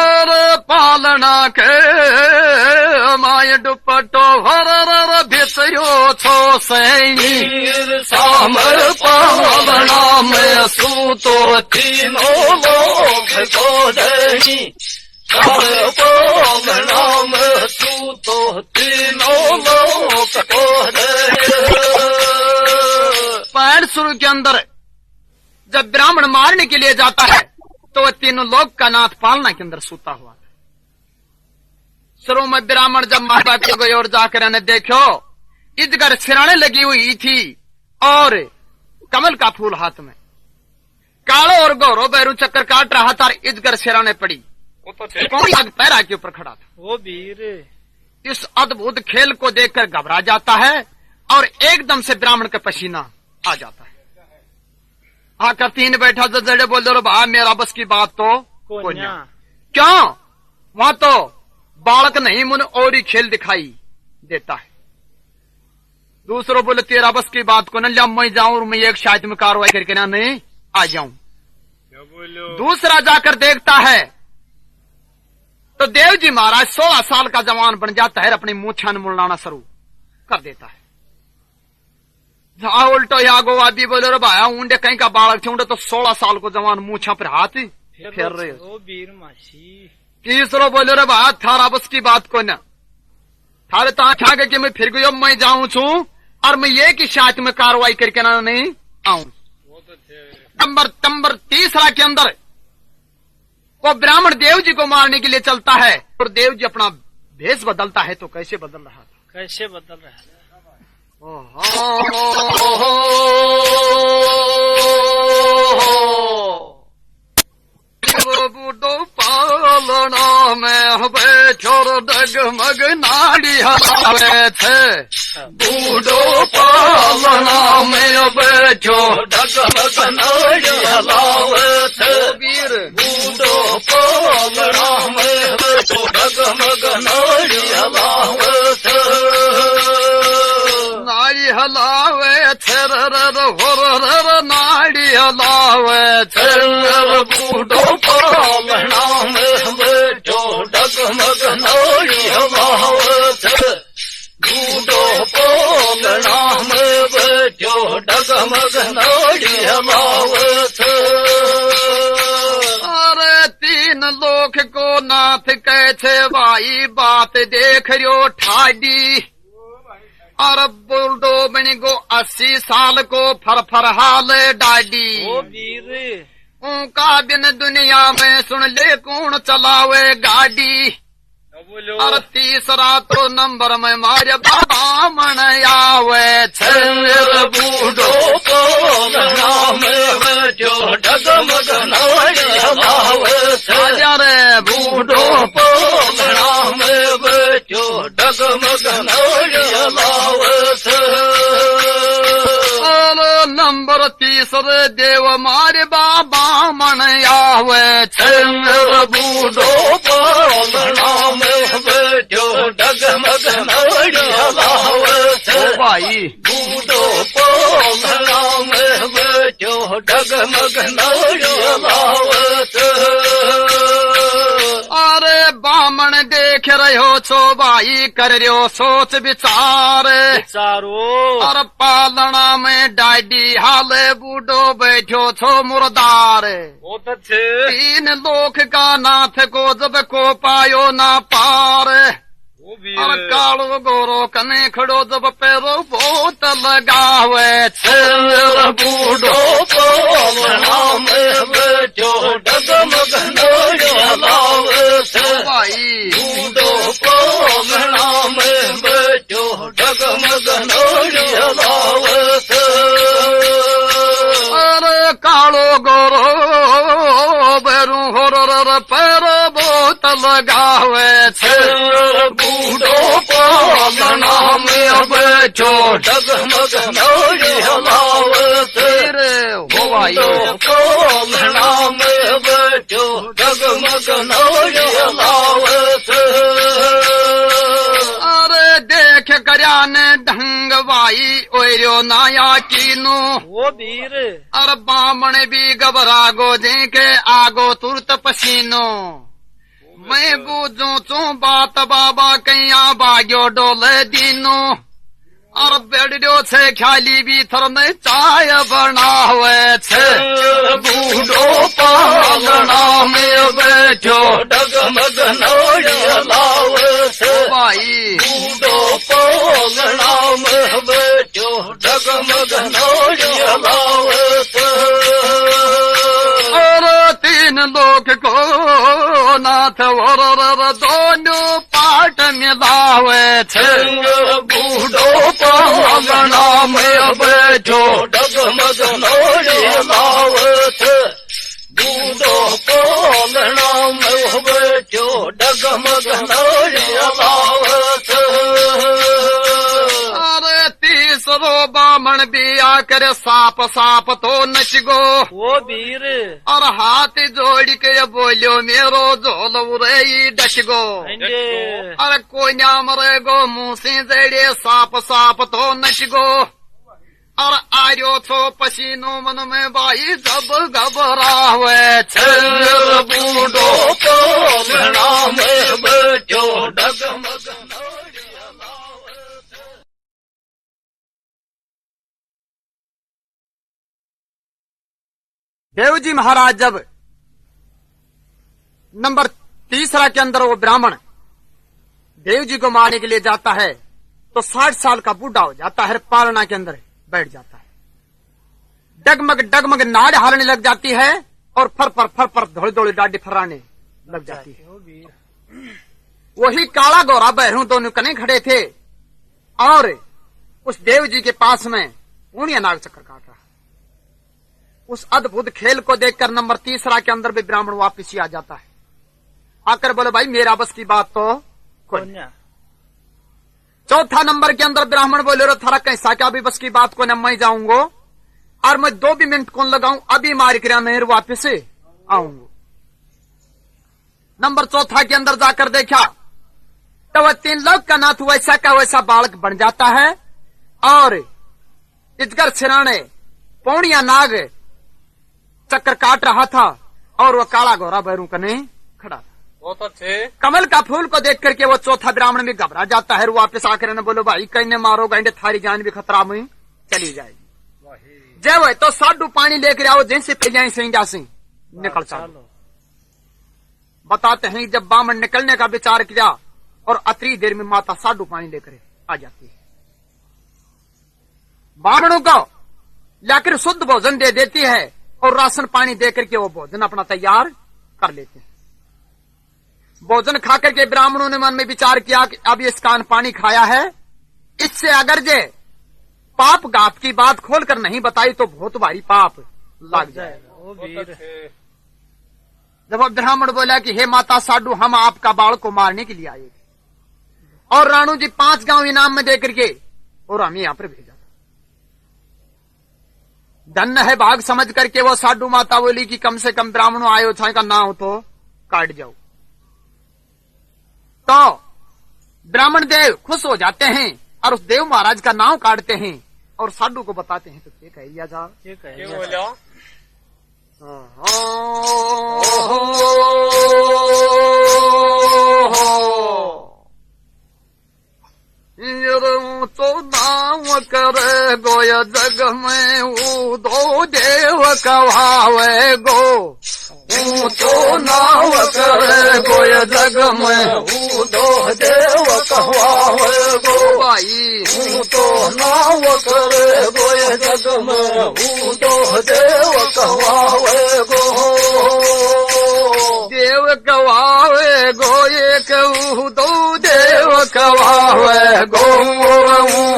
अरे पालना के माय दुपट्टो भर भिसरो छो सही। साम पावनाम सूतो तीनों लोक को दणी। साम पावनाम सूतो तीनों लोक को दणी। पैर शुरू के अंदर जब ब्राह्मण मारने के लिए जाता है तो वह तीनों लोग का नाथ पालना के अंदर सूता हुआ था। शुरू में ब्राह्मण जब माँ बाप को गए और जाकर ने देखो इधर सिराने लगी हुई थी और कमल का फूल हाथ में। कालो और गौरव बैरू चक्कर काट रहा था। इधर सिराने पड़ी। ओ तो थे कौन आग पैरा के ऊपर खड़ा था। ओ वीर इस अद्भुत खेल को देखकर घबरा जाता है और एकदम से ब्राह्मण का पसीना आ जाता है। आकर तीन बैठा जड़े बोल दो भा मेरा बस की बात तो कोन्या क्यों वहां तो बालक नहीं मुन और ही खेल दिखाई देता है। दूसरों बोले तेरा बस की बात को न लिया मैं जाऊं और मैं एक शायद में कार्रवाई करके ना नहीं आ जाऊं। दूसरा जाकर देखता है तो देव जी महाराज 16 साल का जवान बन जाता है। अपनी मूछा मुड़ाना शुरू कर देता है। उल्टो या गो आदि बोले रे भाया ऊंडे कहीं का बालक छे ऊंडे तो 16 साल को जवान मूछा पर हाथ फेर रहे। ओ वीर मासी तीसरो बोले रे भाया थारा बस की बात को न थारे ता ठाके कि मैं फिर गयो मैं जाऊं छू और मैं ये की शायद में कार्रवाई करके ना नहीं आऊं। नंबर तीसरा के अंदर वो ब्राह्मण देव जी को मारने के लिए चलता है और देव जी अपना भेष बदलता है। तो कैसे बदल रहा था? कैसे बदल रहा है? बूढ़ो पालन पालना में बैठो डगमग नाड़ी हलावे थे बूढ़ो पालना में बैठो डगमग नाड़ी हलावत वीर बूढ़ो पालना में बैठो डगमग नाड़ी हलावत नाड़ी हलावे थे र नाड़ी हलावे थे बूढ़ो पालना में बैठो डगमग नाड़ी हलावत बूढ़ो पालना में बैठो डगमग नाड़ी हलावत अरे तीन लोक को नाथ कहते भाई बात देख रियो ठाडी और बुलडो बनी गो 80 साल को फर हाल डाडी ओ वीर उनका बिन दुनिया में सुन ले कौन चलावे गाड़ी बोलो और तीसरा तो नंबर में मारे बाबा मन आवे मेरे बूढ़ो पालना में बैठो डगमग नाड़ी हलावत रे बूढ़ो पालना में बैठो डगमग नाड़ी हलावत और नंबर तीसरे देव मारे बाबा मन आवे मेरे बूढ़ो पालना में बैठो डगमग नाड़ी हलावत भाई बूढ़ो पालना में बैठो डगमग नाड़ी हलावत अरे बामण देख रहो छो भाई कर रहो सोच विचार चारो और पालना में डाडी हाले बूढ़ो बैठो छो मुर्दार बहुत अच्छे तीन लोक का नाथ को जब को पायो ना पार ओ और वीर कालो गोरो कने खड़ो जब पैरो बहुत लगावे मेरा बूढ़ो पालना में बैठो डगमग नाड़ी हलावत भाई बूढ़ो पालना में बैठो डगमग नाड़ी हलावत अरे कालो गोरो बेरू होर पैरो बहुत लगावे मेरा बूढ़ो पालना में बैठो डगमग नाड़ी हलावत हो भाई बूढ़ो पालना में बैठो डगमग नाड़ी हलावत अरे देख करयान ढंग भाई ओरियो नाया कीनू ओ वीर और बामण भी घबरा गो जी के आगो तुरत पसीनो मैं बूझू चू बात बाबा कैया बाग्यो डोले दीनो और बेड़ो छे ख्याली भी थर में चाय बनावे छे बूढ़ो पालना में बैठो डगमग नाड़ी हलावत भाई बूढ़ो पालना में बैठो डगमग नाड़ी हलावत और तीन लोक को नाथ और दोनों पाठ मिलावे छे बूढ़ो पालना में बैठो डगमग नाड़ी हलावत बूढ़ो पालना में बैठो डगमग नाड़ी हलावत अरे तीसरो बामण भी आकर साप साप तो नच गो ओ वीर और हाथ जोड़ के बोलियो मेरो झोल रे डच गो अंडे अरे कोई नाम रे गो मुंह से जड़े साप साप तो नच गो और आर्यो छो पसीनो मन में भाई जब घबरावे छे बूढ़ो पालना में बैठो डगमग नाड़ी हलावत देवजी महाराज जब नंबर तीसरा के अंदर वो ब्राह्मण देवजी को मारने के लिए जाता है तो 60 साल का बूढ़ा हो जाता है, पालना के अंदर बैठ जाता है। डगमग डगमग नाड़ हारने लग जाती है और फर पर धोड़ी धोड़ी डाडी फराने लग जाती है। ओ वीर वही काला गोरा बहरू दोनों कने खड़े थे और उस देव जी के पास में ऊणिया नाग चक्कर काट रहा। उस अद्भुत खेल को देखकर नंबर तीसरा के अंदर भी ब्राह्मण वापिस ही आ जाता है आकर बोले भाई मेरा बस की बात तो कोई नहीं। कोन्या चौथा नंबर के अंदर ब्राह्मण बोले रो थारा कैसा क्या भी बस की बात को न मैं जाऊंगा और मैं 2 भी मिनट कौन लगाऊं अभी मार कर मेरे वापिस आऊंगा। नंबर चौथा के अंदर जाकर देखा तो वह 3 लोग का नाथ वैसा का वैसा बालक बन जाता है और इजगर सिराने पौड़िया नाग चक्कर काट रहा था और वह काला गोरा बैरू कने खड़ा था। बहुत अच्छे। कमल का फूल को देख करके वो चौथा ब्राह्मण भी घबरा जाता है। वापस आकर न बोलो भाई कहीं मारो गांडे थारी जान भी खतरा में चली जाएगी। जय वो तो साडू पानी लेकर आओ जैसे फैलियाई से इंडिया से निकल चलो। बताते हैं जब बामन निकलने का विचार किया और अतरी देर में माता साडू पानी लेकर आ जाती है। बामणों को लाकर शुद्ध भोजन दे देती है और राशन पानी देकर के वो भोजन अपना तैयार कर लेते हैं। भोजन खाकर के ब्राह्मणों ने मन में विचार किया कि अब ये स्कान पानी खाया है, इससे अगर जे पाप गाप की बात खोलकर नहीं बताई तो बहुत भारी पाप लग जाएगा। ओ बहुत वीर अच्छे। जब अब ब्राह्मण बोला कि हे माता साडू हम आपका बाल को मारने के लिए आए थे और राणू जी 5 गांव इनाम में देकर के और हमें यहां पर भेजा था। धन्य है भाग समझ करके वो साडू माता बोली कि कम से कम ब्राह्मणों आयो था का ना हो तो काट जाओ। तो ब्राह्मण देव खुश हो जाते हैं और उस देव महाराज का नाम काटते हैं और साडू को बताते हैं। तो क्या कहिए जा ये क्या कहे बोला? तो नाम करे गोय जग में दो देव कहावे गो तो नाम करे गोय जग में दो देव कहवावे गो। भाई तो नाम करे गोय जग में दो देव कहवावे गो। देव कवावे गो एक दो देव कवावे गो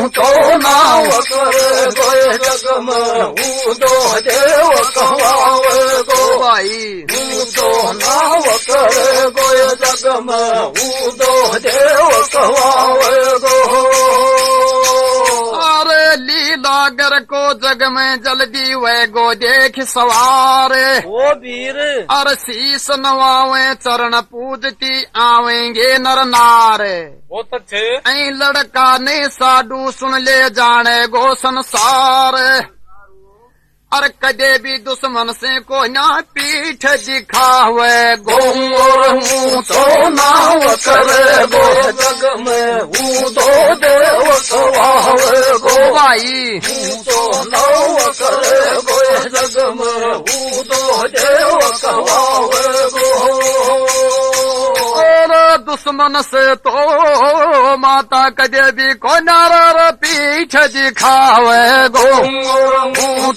तो नाम करे गोय जग में दो देव कहवावे गो। भाई तो नाम करे गोय जग में दो देव कहवावे गो। अरे लीलागर को जग में जल्दी वे गो देख सवारे ओ वीर और शीस नवावे चरण पूजती आवेंगे नर नारे। बहुत अच्छे। ऐ लड़का ने साडू सुन ले जाने गो संसार और कदे भी दुश्मन से को ना पीठ दिखावे गो तो नाम करे गोय जग में दो देव कहवावे गो। भाई तो नाम करे गोय जग में दो देव कहवावे गो। और दुश्मन से तो माता कदे भी को नार पीठ दिखावे गो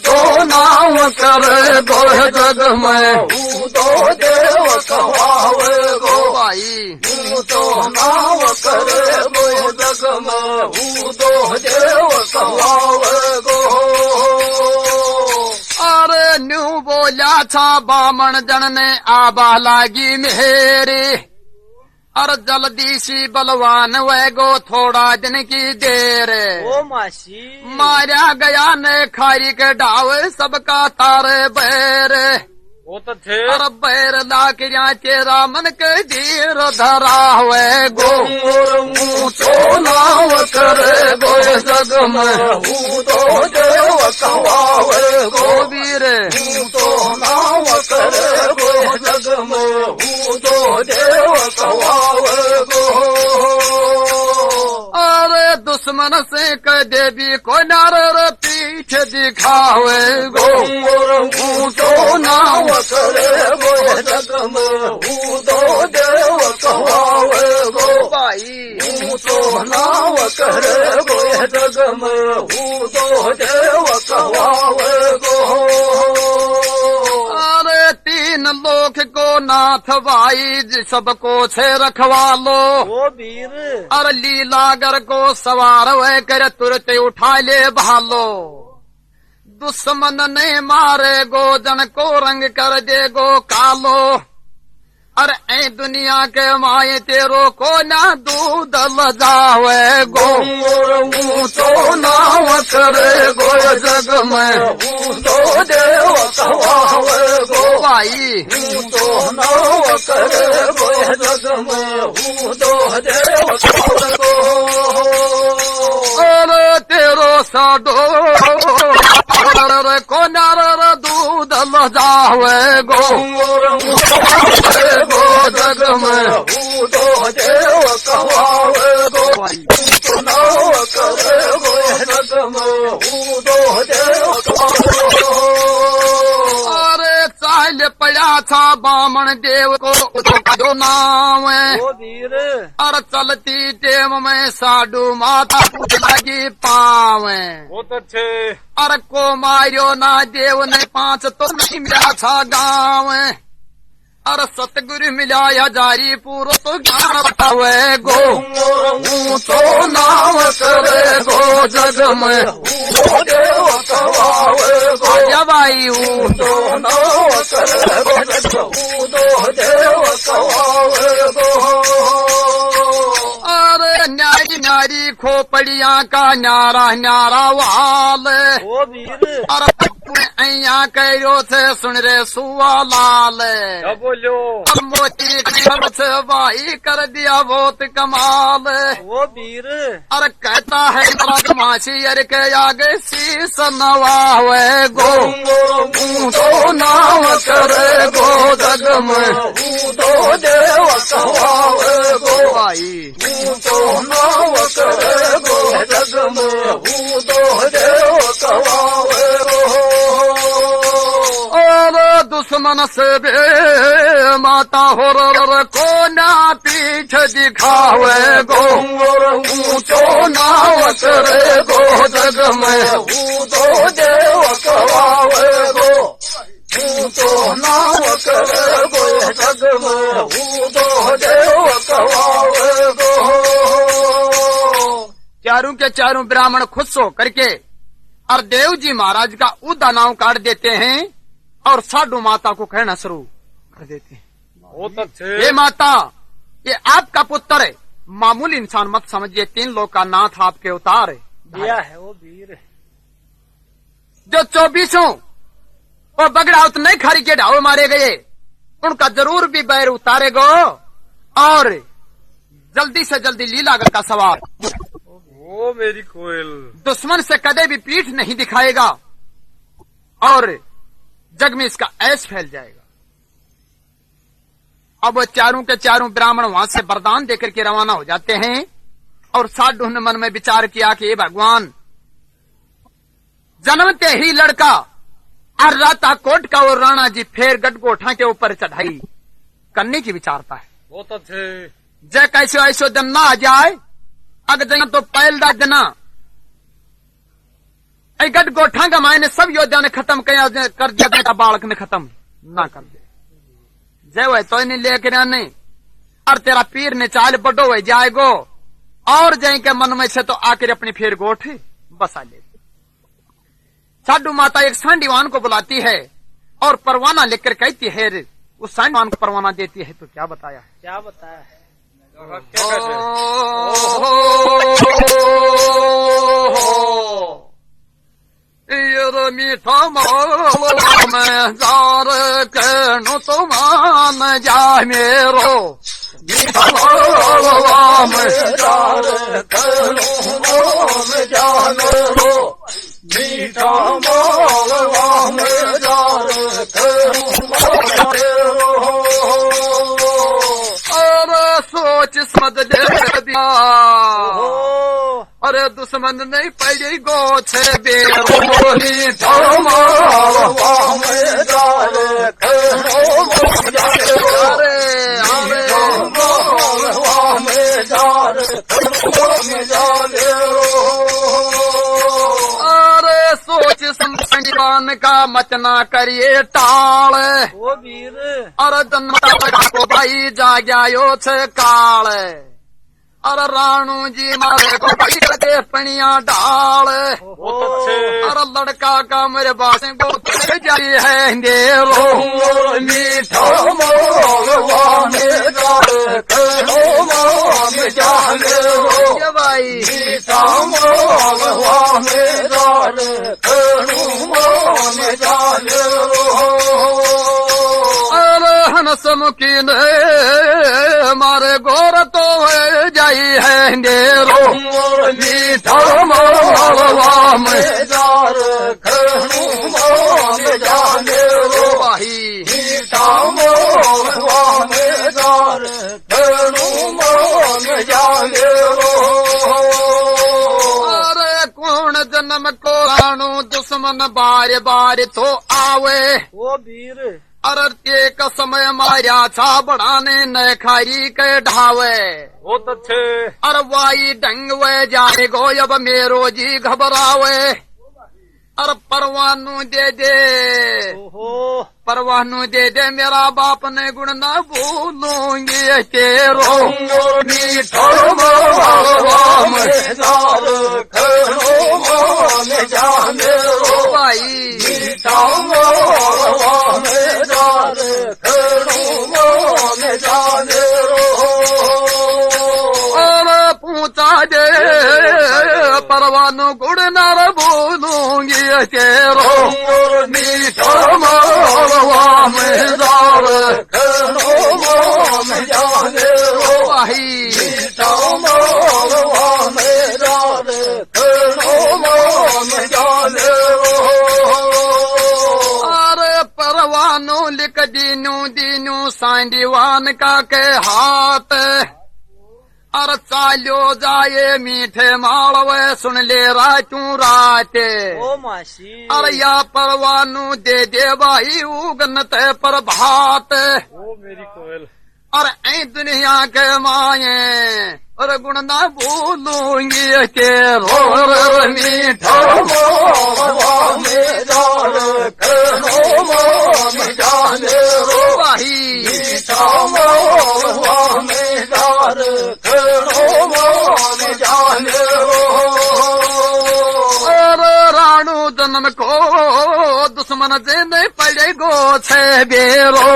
तो नाम करे गोय जग में दो देव कहवावे गो। भाई तो नाम करे गोय जग में दो देव कहवावे गो। अरे न्यू बोला था बामण जन ने आबा लागी मेरे और जल्दी सी बलवान वह गो थोड़ा दिन की देर ओ मासी मारा गया ने खारी के डाव सबका तारे बैर बहुत अच्छे। और बैर ला के तेरा मन के धीर धरा हुए गो तो नाम करे गोय जग में दो देव कहवावे गो। वीर तो नाम करे गोय जग में दो देव कहवावे गो। अरे दुश्मन से कह देवी को नार पीठ दिखावे गो तो नाम करे गोय जग में दो देव कहवावे गो। भाई तो नाम करे गोय जग में दो देव कहवावे गो। अरे 3 लोक को नाथ भाई सबको छे रखवा लो ओ वीर और लीलागर को सवार वह कर तुरंत उठा ले भालो। दुश्मन ने मारे गो जन को रंग कर दे गो कालो अरे ऐ दुनिया के माए तेरो को ना दूध लजावे गो ऊंचो नाम करे गो जग में ऊंचो देव कहावे गो भाई ऊंचो नाम करे गो जग में ऊंचो देव कहावे गो अरे तेरो साडो को नार दूध लजावे गो गो जग में ऊंचो देव कहावे गो ऊंचो नाम करे गो जग में ऊंचो देव कहावे गो अरे चाल पड़ा था बामण देव को जो नाम है ओ वीर अरे चलती टेम में साडू माता लगी पावे बहुत अच्छे। अरे को मारियो ना देव ने 5 तो नहीं मिला था गाँव अरे सतगुरु मिला हजारी पूरो तो ज्ञान बतावे गो ऊंचो नाम करे गो जग में ऊंचो देव कहावे गो या भाई ऊंचो नाम करे गो जग ऊंचो देव कहावे गो अरे न्यारी न्यारी खोपड़िया का न्यारा न्यारा वाल ओ वीर अरे ऐया कहो थे सुन रे सुआ लाल क्या बोलो? अब मोती खर्च भाई कर दिया बहुत कमाल ओ वीर अरे कहता है बदमाशी अरे के आगे शीस नवावे गो ऊंचो नाम करे गो जग में ऊंचो देव कहावे गो भाई ऊंचो नाम करे गो जग में ऊंचो देव कहावे गो और दुश्मन से बे माता हो को ना पीठ दिखावे गो ऊंचो नाम करे गो जग में ऊंचो देव कहावे गो ऊंचो नाम करे गो जग में ऊंचो देव कहावे गो चारों के चारों ब्राह्मण खुश हो करके और देव जी महाराज का उदा नाव काट देते हैं और साधु माता को कहना शुरू कर देते हैं बहुत अच्छे। ये माता ये आपका पुत्र है मामूली इंसान मत समझिए 3 लोग का नाथ आपके उतार है दिया है ओ वीर जो 24 वो बगड़ाउत नहीं खरी के ढावे मारे गए उनका जरूर भी बैर उतारेगो और जल्दी से जल्दी लीलागढ़ का सवार ओ मेरी कोयल। दुश्मन से कदे भी पीठ नहीं दिखाएगा और जग में इसका ऐश फैल जाएगा। अब वो चारों के चारों ब्राह्मण वहां से वरदान देकर के रवाना हो जाते हैं और साधु ने मन में विचार किया कि ये भगवान जन्मते ही लड़का और राता कोट का और राणा जी फिर गढ़गोठा के ऊपर चढ़ाई करने की विचारता है। बहुत अच्छे। जय कैसे ऐसो दिन ना आ जाए अग जना तो पहला जना गढ़ गोठा का मायने सब योद्धा ने खत्म कर दिया बेटा बालक ने खत्म ना कर दे जय वह तो नहीं लेकर आने और तेरा पीर ने चाल बड़ो वह जाएगो और जय के मन में से तो आकर अपनी फिर गोठ बसा ले। साधु माता एक सांडीवान को बुलाती है और परवाना लेकर कहती है उस सांडीवान को परवाना देती है तो क्या बताया है क्या बताया है क्या कहते हैं? ये मीठा माल में जार कहनो तो मान जा मेरो मीठा माल में जार कहनो में जानो मीठा माल में जार कहनो और सोच समझ दे दिया अरे दुश्मन नहीं पड़ी गो छे बेरो मीठा माल में जार कहनो अरे में जार में जाने अरे सोच संपान का मचना करिए टाल ओ वीर अरे जन्म को भाई जाग्यायो छे काल अरे राणू जी मारे को के पनिया डाल। बहुत अच्छे। अरे लड़का का मेरे बासे को जारी है अंधेरो मीठा मोलवा मेरा करो माम जाने रो ये भाई मीठा मोलवा मेरा करो माम जाने रो। अरे हनस मुकीन मारे गोर तो है जाई है अंधेरो मीठा मोलवा मेरा करो माम जाने रो भाई मीठा मोलवा मेरा करो माम जाने रो। अरे कौन जन्म को राणू दुश्मन बार बार तो आवे। ओ वीर अरे एक समय मारिया छा बढ़ाने न खारी के ढावे। बहुत अच्छे। अरे वाई ढंग वे जाए गो अब मेरो जी घबरावे। अरे परवानू दे दे ओहो परवानू दे दे मेरा बाप ने गुण न भूलूंगी तेरो मीठा मोलवा मेरा करो माम जाने रो भाई मीठा मोलवा मेरा करो माम जाने रो। अरे पूछा दे परवानू गुण न भूलूंगी तेरो मीठा मोलवा मेरा करो माम जाने रो भाई मीठा मोलवा मेरा करो माम जाने रो। अरे परवानू लिख दीनू दीनू सांडीवान का के हाथ। अरे चालो जाए मीठे मालवे सुन ले रातू रात। ओ मासी अरे या परवानू दे दे भाई उगनत पर भात। ओ मेरी कोयल। और ऐ दुनिया के माये और गुण ना भूलूंगी तेरो मीठा मोलवा मेरा करो माम जाने रो भाई मीठा मोलवा मेरा करो माम जाने रो। और राणू जन्म को दुश्मन जे नहीं पड़े गो छे बेरो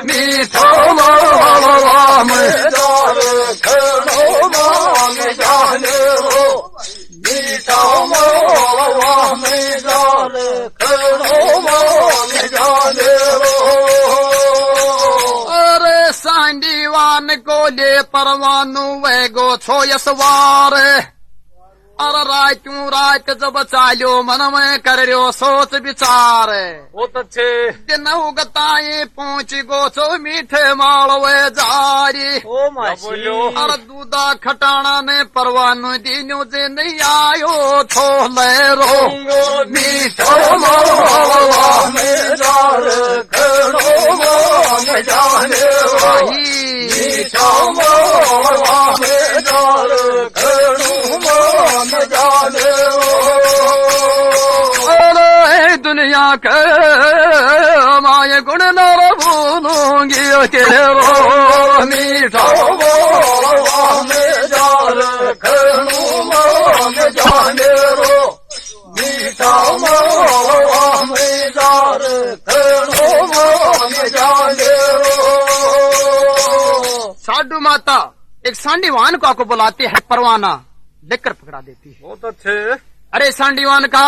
मीठा मोलवा मेरा करो माम जाने रो मीठा मोलवा मेरा करो माम जाने रो। अरे सांडीवान को ले परवानू वे गो छो यसवार। अरे रातू रात जब चालो मन में कर रहो सोच विचार। बहुत अच्छे। दिन उगताए पहुंच गो छो मीठे मालवे जारी। ओ मासी बोलो। अरे दूधा खटाना ने परवानू दीनू जे नहीं आयो छो लेरो मीठा मोलवा मेरा करो माम जाने रो भाई मीठा मोलवा मेरा करो माम जाने रो। अरे दुनिया के माये गुण न भूलूंगी तेरो मीठा मोलवा मेरा करो माम जाने रो मीठा मोलवा मेरा करो माम जाने रो। साधु माता एक सांडीवान को बुलाती है परवाना लेकर पकड़ा देती है। बहुत अच्छे। अरे सांडीवान का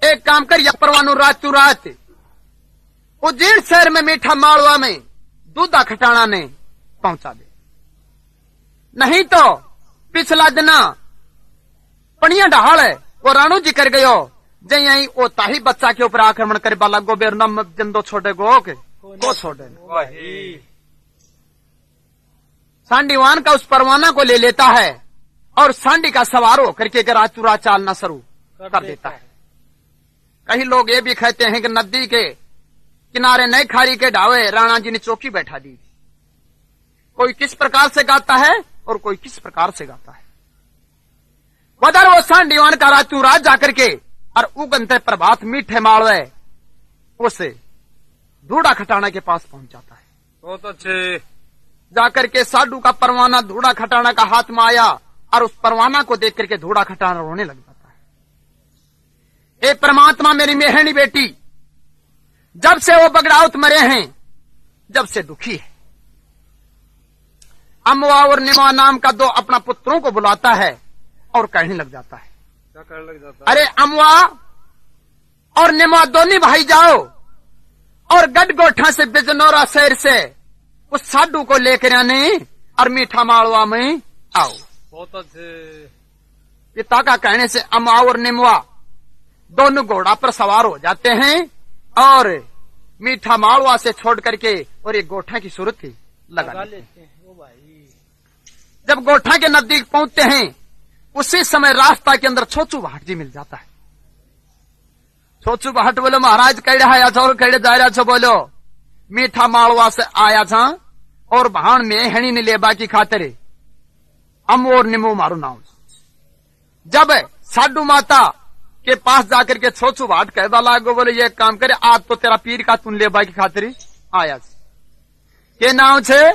एक काम कर या परवानू रातू रात उज्जैन शहर में मीठा मालवा में दूधा खटाना ने पहुंचा दे। नहीं तो पिछला दिना पनिया ढाल है वो राणू जी कर गयो जय यही ओ ताही बच्चा के ऊपर आक्रमण करे बाला गोबेर नम जंदो छोड़े गो के को छोड़े। वही। सांडीवान का उस परवाना को ले लेता है और सांडी का सवार हो करके रातू रात चालना शुरू कर देता है। कई लोग ये भी कहते हैं कि नदी के किनारे नए खारी के ढावे राणा जी ने चौकी बैठा दी। कोई किस प्रकार से गाता है और कोई किस प्रकार से गाता है। वदर वो सांडीवान का रातू रात जाकर के और उगनते प्रभात मीठे मालवे उसे धूड़ा खटाना के पास पहुंच जाता है। बहुत अच्छे। जाकर के साधु का परवाना धूड़ा खटाना का हाथ में आया और उस परवाना को देख करके धूड़ा खटाना रोने लग जाता है। ए परमात्मा, मेरी मेहणी बेटी जब से वो बगड़ाउत मरे हैं, जब से दुखी है। अमवा और निमा नाम का दो अपना पुत्रों को बुलाता है और कहने लग जाता है, क्या करने लग जाता है? अरे अमवा और निमा दोनों भाई जाओ और गढ़गोठा से बिजनौरा शहर से उस साधु को लेकर आने और मीठा मालवा में आओ। बहुत अच्छे। पिता का कहने से अमवा और निमवा दोनों घोड़ा पर सवार हो जाते हैं और मीठा मालवा से छोड़ करके और एक गोठा की सूरत ही लगा लेते हैं। ओ भाई, जब गोठा के नजदीक पहुंचते हैं उसी समय रास्ता के अंदर छोचू भाट जी मिल जाता है। छोचू भाट बोलो, महाराज कह आया था और कह जा रहा छो? बोलो, मीठा मालवा से आया था और भाण में हणी ने लेबा की खातिर अमो और निमो मारू नाम। जब साधु माता के पास जाकर के छोचू भाट कहदा लागो, बोले ये काम करे, आज तो तेरा पीर का तुम लेबा की खातिर आया के नाम छे?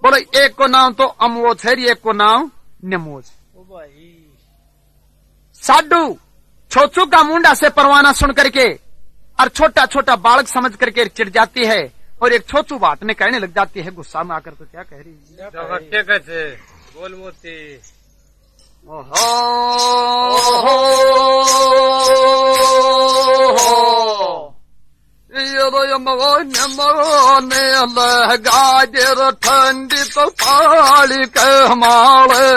बोलो, एक को नाम तो अमो छे, एक को नाम निमो छे। ओ भाई, साधु छोचू का मुंडा से परवाना सुन करके और छोटा छोटा बालक समझ करके चिढ़ जाती है और एक छोचू बात ने कहने लग जाती है गुस्सा में आकर, तो क्या कह रही है? क्या कैसे बोल मोती? गाजर ठंडी तो पाली के माले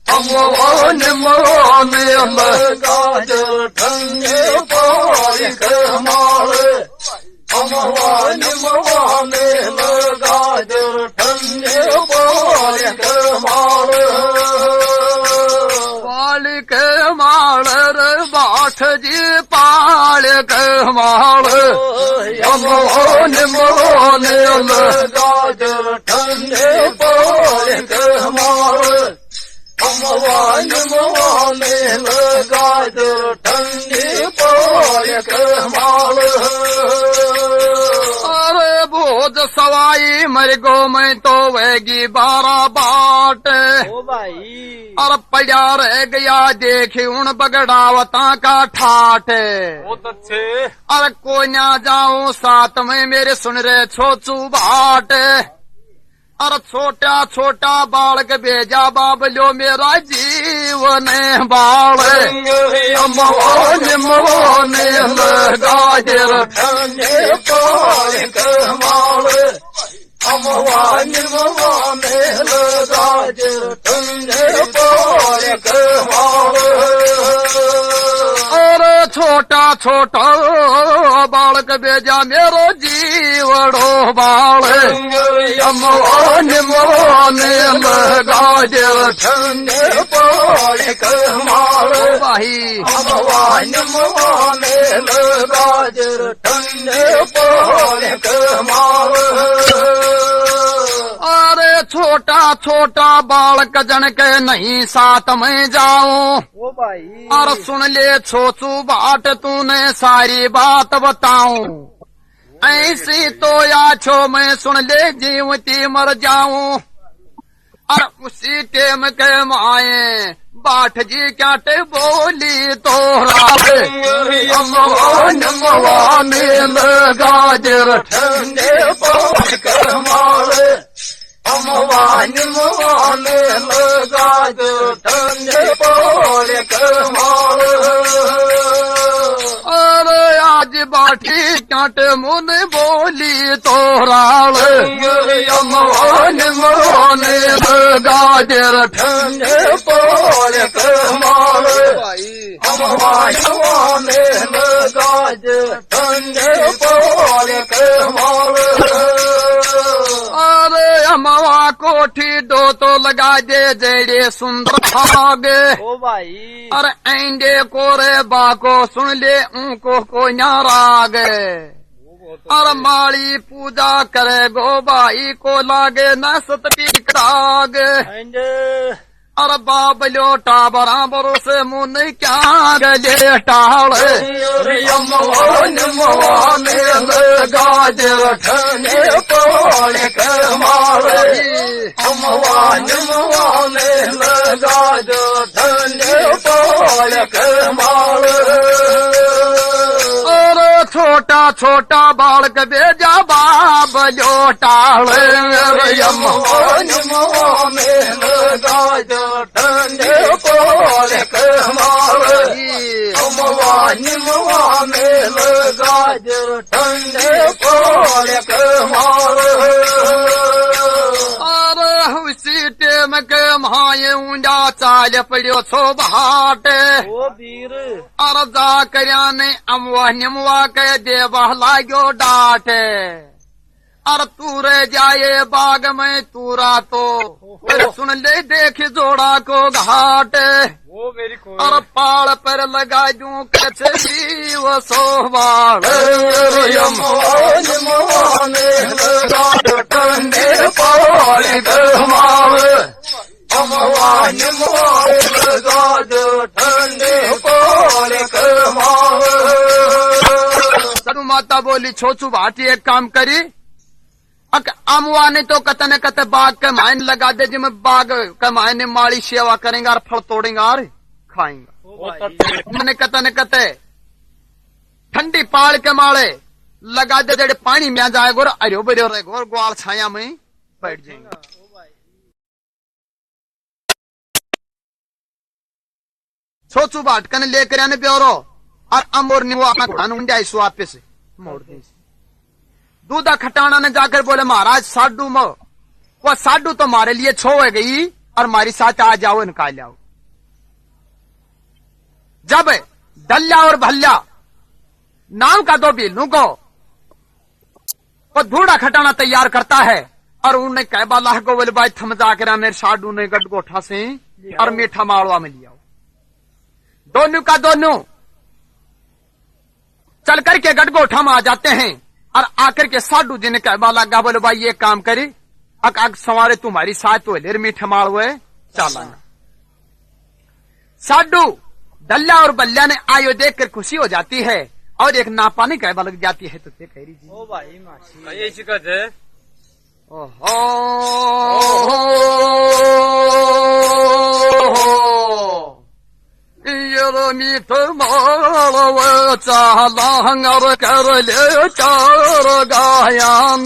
अमवान मान गाजर ठंडे पारी के मारे, अमवान मान गाजर ठंडे पारी के मारे, पाल के माले रे बाठ जी पाल के माले, अमवान मान गाजर ठंडे पारी के मारे, अमवान मान गाजर ठंडे पारी के मारे। अरे भोज सवाई मर गो मैं तो वेगी 12 बाट, ओ भाई, और पड़ा रह गया देखे उन बगड़ावता का ठाठ। बहुत अच्छे। अरे कोई ना जाऊं साथ में मेरे सुन रहे छोचू भाट, अरे छोटा छोटा बालक भेजा बाबलो मेरा जीवन बाल, अमवान मान गाजर ठंडे पारी के मारे, अमवान मान गाजर ठंडे पारी के मारे। अरे छोटा छोटा बालक भेजा मेरो जीवड़ो बाल, अमवान मान गाजर ठंडे पारी के मारे, भाई अमवान मान गाजर ठंडे पारी के मारे। अरे छोटा छोटा बालक जन के नहीं साथ में जाऊं, ओ भाई, और सुन ले छोचू बाट तूने सारी बात बताऊं, ऐसी तो या छो मैं सुन ले जीवती मर जाऊं। और उसी टेम के माए बाट जी क्या टे बोली तो अमवान मान गाजर ठंडे पारी के मारे, अमवान मान गाजर ठंडे पारी के मारे। अरे आज बाठी काट मुन बोली तो अमवान मान गाजर ठंडे पारी के मारे, अमवान मान गाजर ठंडे पारी के मारे। अरे अमवा कोठी दो तो लगा दे जेड़े सुंदर भागे, ओ भाई, और ऐंडे कोरे बाको सुन ले उनको को नाराग, और माली पूजा करे गो भाई को लागे न सतपीर राग। एंड अरे बाबलो टाबरा भरोसे मुन क्या गले टाले यमवान मवाने गाज ठने पाल कमाले अमवान मवाने गाज ठने पाल कमाले छोटा छोटा बालक बेजा बाब लोटाले यमवान मवाने गाज ठने पाल कमाले अमवान मवाने गाज ठने पाल कमाले अरे उसी टेम के माये ऊंडा चाल पड़ो छो बहाटे ओ वीर अरे जा करया ने अमवा निमवा के देवा लागो डाटे अरे तू रे जाए बाग में तूरा तो अरे सुन ले देख जोड़ा को घाट वो मेरी कोई अरे पाल पर लगा दूं कैसे जीव सोवाल यमवान मवाने गाज ठने पाल कमाले अमवान मवाने गाज ठने पाल कमाले सनु माता बोली छोचू भाटी एक काम करी अमुआ ने तो कतन कत बाग के मायन लगा दे जिसमें बाग के मायने माड़ी सेवा करेंगे और फल तोड़ेंगे और खाएंगे वो तत्से मैंने कतन कते ठंडी पाल के माले लगा दे जेड़े पानी में जाएगा और अरियो बरियो रहेगा और ग्वाल छाया में बैठ जाएंगे सोचू बाट कने लेकर आने प्योरो और अमोर ने वो अपना खान उंडा इस वापस मोड़ दी दूधा खटाना ने जाकर बोले महाराज साडू मो वो साडू तो हमारे लिए छो है गई और हमारी साथ आ जाओ निकाल जाओ जब डल्ला और भल्ला नाम का दो बिल्लू को वो दूधा खटाना तैयार करता है और उन्हें कहबा लाह को बोले भाई थम जाकर मेरे साडू ने गटगोठा से और मीठा माड़वा में लिया दोनों का दोनों चल करके गटगोठा में आ जाते हैं और आकर के साडू जी ने कहबा लगा बोले भाई ये काम करी अग सवारे तुम्हारी साथ तो लेर मीठा माड़ हुए चालाना साडू डल्ला और बल्ला ने आयो देख कर खुशी हो जाती है और एक नापानी कहबा लग जाती है तो ते कह रही जी ओ भाई मासी ये शिकत है ओहो ये मीठ माड़व चालांगर कर ले चार गायान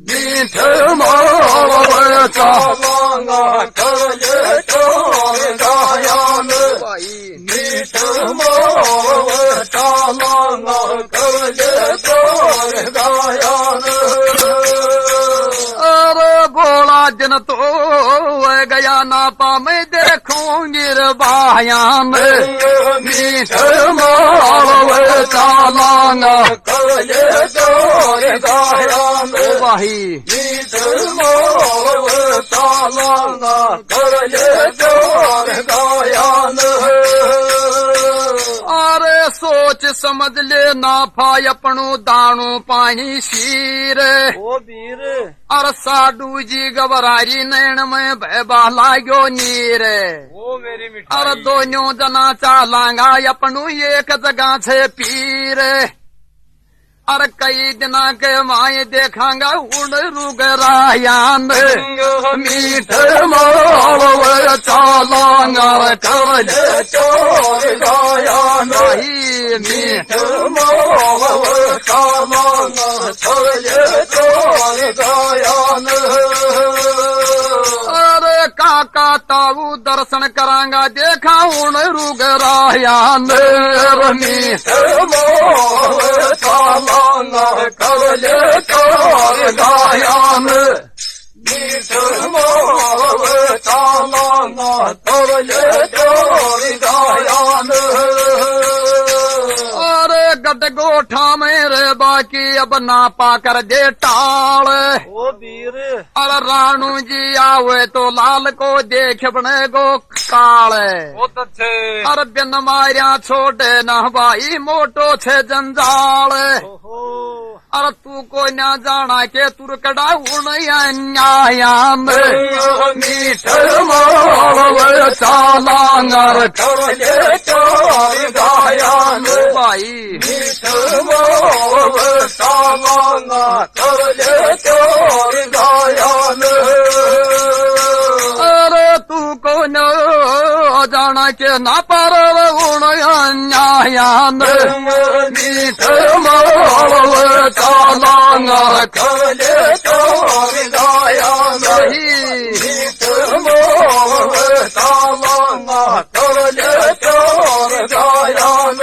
मीठ माड़व चालांगा करले चार गायान मीठ माव चालांगा करले चार गायान अरे बोला जन तो गया नापा मैं देखूंगी बायान मीठ माव चालांगा करले चार गायान भाई मीठ माव चालांगा करले चार गायान अरे सोच समझ ले नाफा अपनो दाणो पानी शीर ओ वीर और साडू जी घबरारी नैन में भैबा लागो नीर वो मेरी और मिठाई दोनों जना चालांगा अपनू एक जगह से पीर और कई दिना के माए देखांगा उड़ रुगरायान मीठ माव चालांगा करले चार गायान मीठ माव चालांगा करले चार गायान अरे काका ताऊ दर्शन करांगा देखा उड़ रुगरायान मीठ माव चालांगा करले चार गायान मीठ माव चालांगा करले चार गायान अरे गट गोठा मेरे बाकी अब ना पाकर दे टाल ओ वीर अरे रानू जी आवे तो लाल को देख बने गो काले बहुत अच्छे अरे बिन मारिया छोटे न भाई मोटो छे जंजाल ओहो अरे तू को न जाना के तुर कड़ा न्यायाम मीठ माल चालांगर करले चोर गायन भाई मीठ माल चालांगर करले चोर गायन अरे तू को न जाना के ना पर न्यायाम मीठ माल चालांगर करले चोर गायन मीठ माल चालांगर करले चोर गायन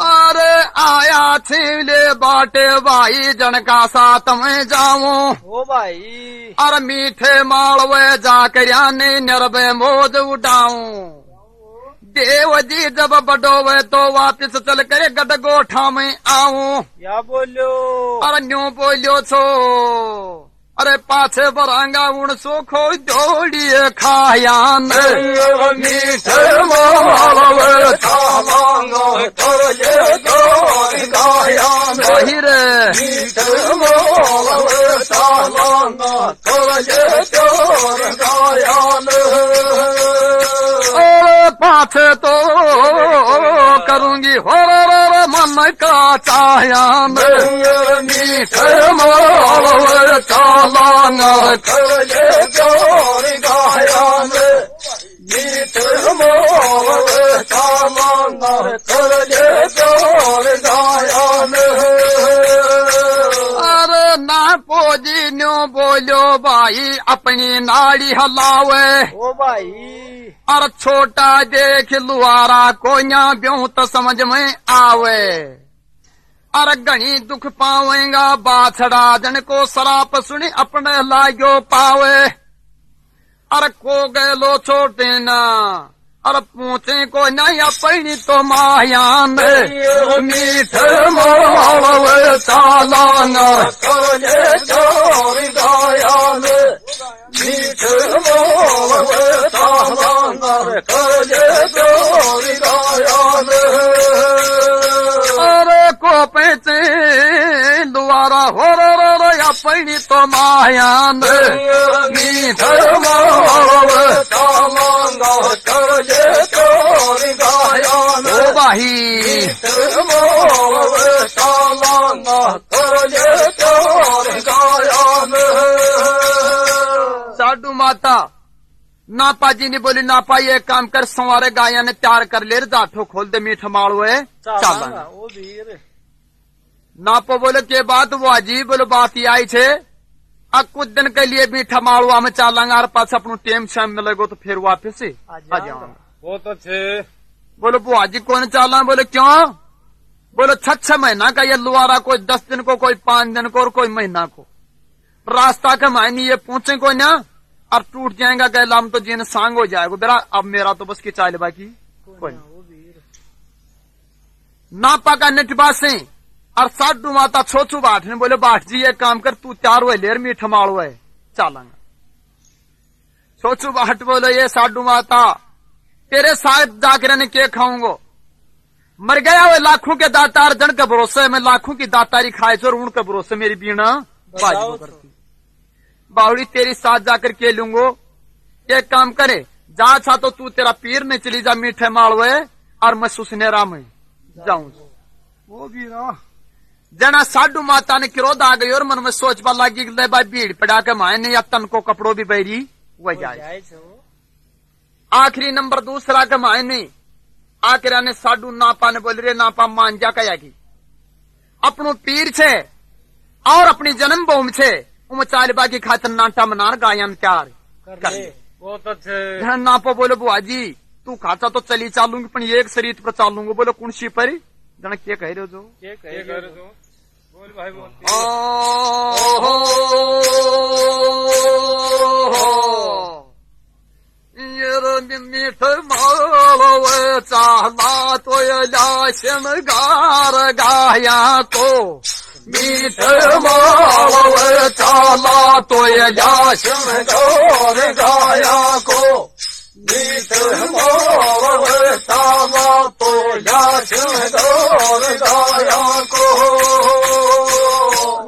अरे आया छिले बाटे भाई जनका साथ में जाऊं ओ भाई अरे मीठे मालवे जाकर निरबे मौज उठाऊं देव जी जब बडोवे तो वापिस चल कर गड गोठा में आऊं या बोलो अरे न्यू बोलियो छो अरे पाछे बरांगा उन सो खो दौड़िए खायान मीठ माल चालांगर करले चोर गायन रे मीठ माल चालांगर करले चोर गायन ओ पाछे तो करूंगी हो मन का चायान मीठ माल चालांगर करले चोर गायन मीठ माल चालांगर करले चोर गायन अरे ना पोजी न्यू बोलो भाई अपनी नाड़ी हलावे ओ भाई और छोटा देख लुआरा कोया ब्यों तो समझ में आवे अरे घनी दुख पावेगा बाछड़ा जन को सराप सुनी अपने लागो पावे अरे को गलो छोटे ना अरे पूछे को नहीं अपनी तो मायान मीठ माल चालांगर करले चोर गायन मीठ माल चालांगर करले चोर गायन अरे को पैसे दुआरा हो अपनी तो मायान मीठ माल चालांगर करले चोर गायन ओ भाई मीठ माल चालांगर करले चोर गायन साधु माता नापा जी ने बोली नापा ये काम कर संवारे गाया ने तैयार कर ले जाठो खोल दे मीठ मालवे चाला ओ वीर नापो बोले के बात वो अजीब बोलो बात ये आई छे अब कुछ दिन के लिए मीठा मालवा में चालांगा और पास अपनो टेम शाम मिलेगो तो फिर वापस से आ जाऊंगा बहुत अच्छे बोलो बुआ जी कौन चाला बोले क्यों बोलो 6 महीना का ये लुआरा कोई 10 दिन को कोई 5 दिन को और कोई महीना को रास्ता के मायने ये पूछे को ना और टूट जाएगा गैलाम तो जीन सांग हो जाएगा बेरा अब मेरा तो बस की चाल बाकी कोई ओ वीर नापा का नटबा से और साडू माता छोचू बाट ने बोले बाट जी ये काम कर तू तैयार हुए लेर मीठ माड़ो है चालांगा छोचू बाट बोले ये साडू माता तेरे साथ जाकर ने के खाऊंगो मर गया हुए लाखों के दातार जन के भरोसे में लाखों की दातारी खाए और उनके भरोसे मेरी बीणा बाजी करती बावड़ी तेरी साथ जाकर के लूंगो एक काम करे जा छा तो तू तेरा पीर में चली जा मीठे मालवे और मैं सुसनेरा में जाऊं ओ वीरा जना साडू माता ने क्रोध आ गई और मन में सोचवा लगी ले भाई भीड़ पड़ा के मायने या तन को कपड़ों भी बैरी वह जाए आखिरी नंबर दूसरा के मायने आखिर ने साडू नापा ने बोले रे नापा मान जा कया की अपनो पीर छे और अपनी जन्म भूमि छे उम चालबा की खातिर नाटा मनार गायन तैयार कर ले बहुत अच्छे ध्यान नापो बोले बुआ जी तू खाता तो चली चालूंगी पण एक शरीर पर चालूंगा बोलो कुणसी पर जन के कह रहे हो जो क्या कह रहे हो बोल भाई बोल मीठ मालवे चाला तो लाशन गार गाया को मीठ मावळ चाला तो या शिवगौर गाया को मीठ मावळ चाला तो या शिवगौर गाया को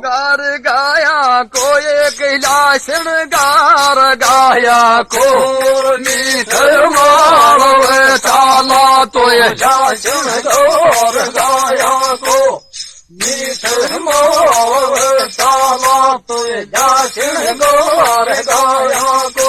गार गाया को एक श्रृंगार गाया को मीठ मावळ चाला तो या शिवगौर गाया को मीठ मावळ चाला तो या शिवगौर गाया को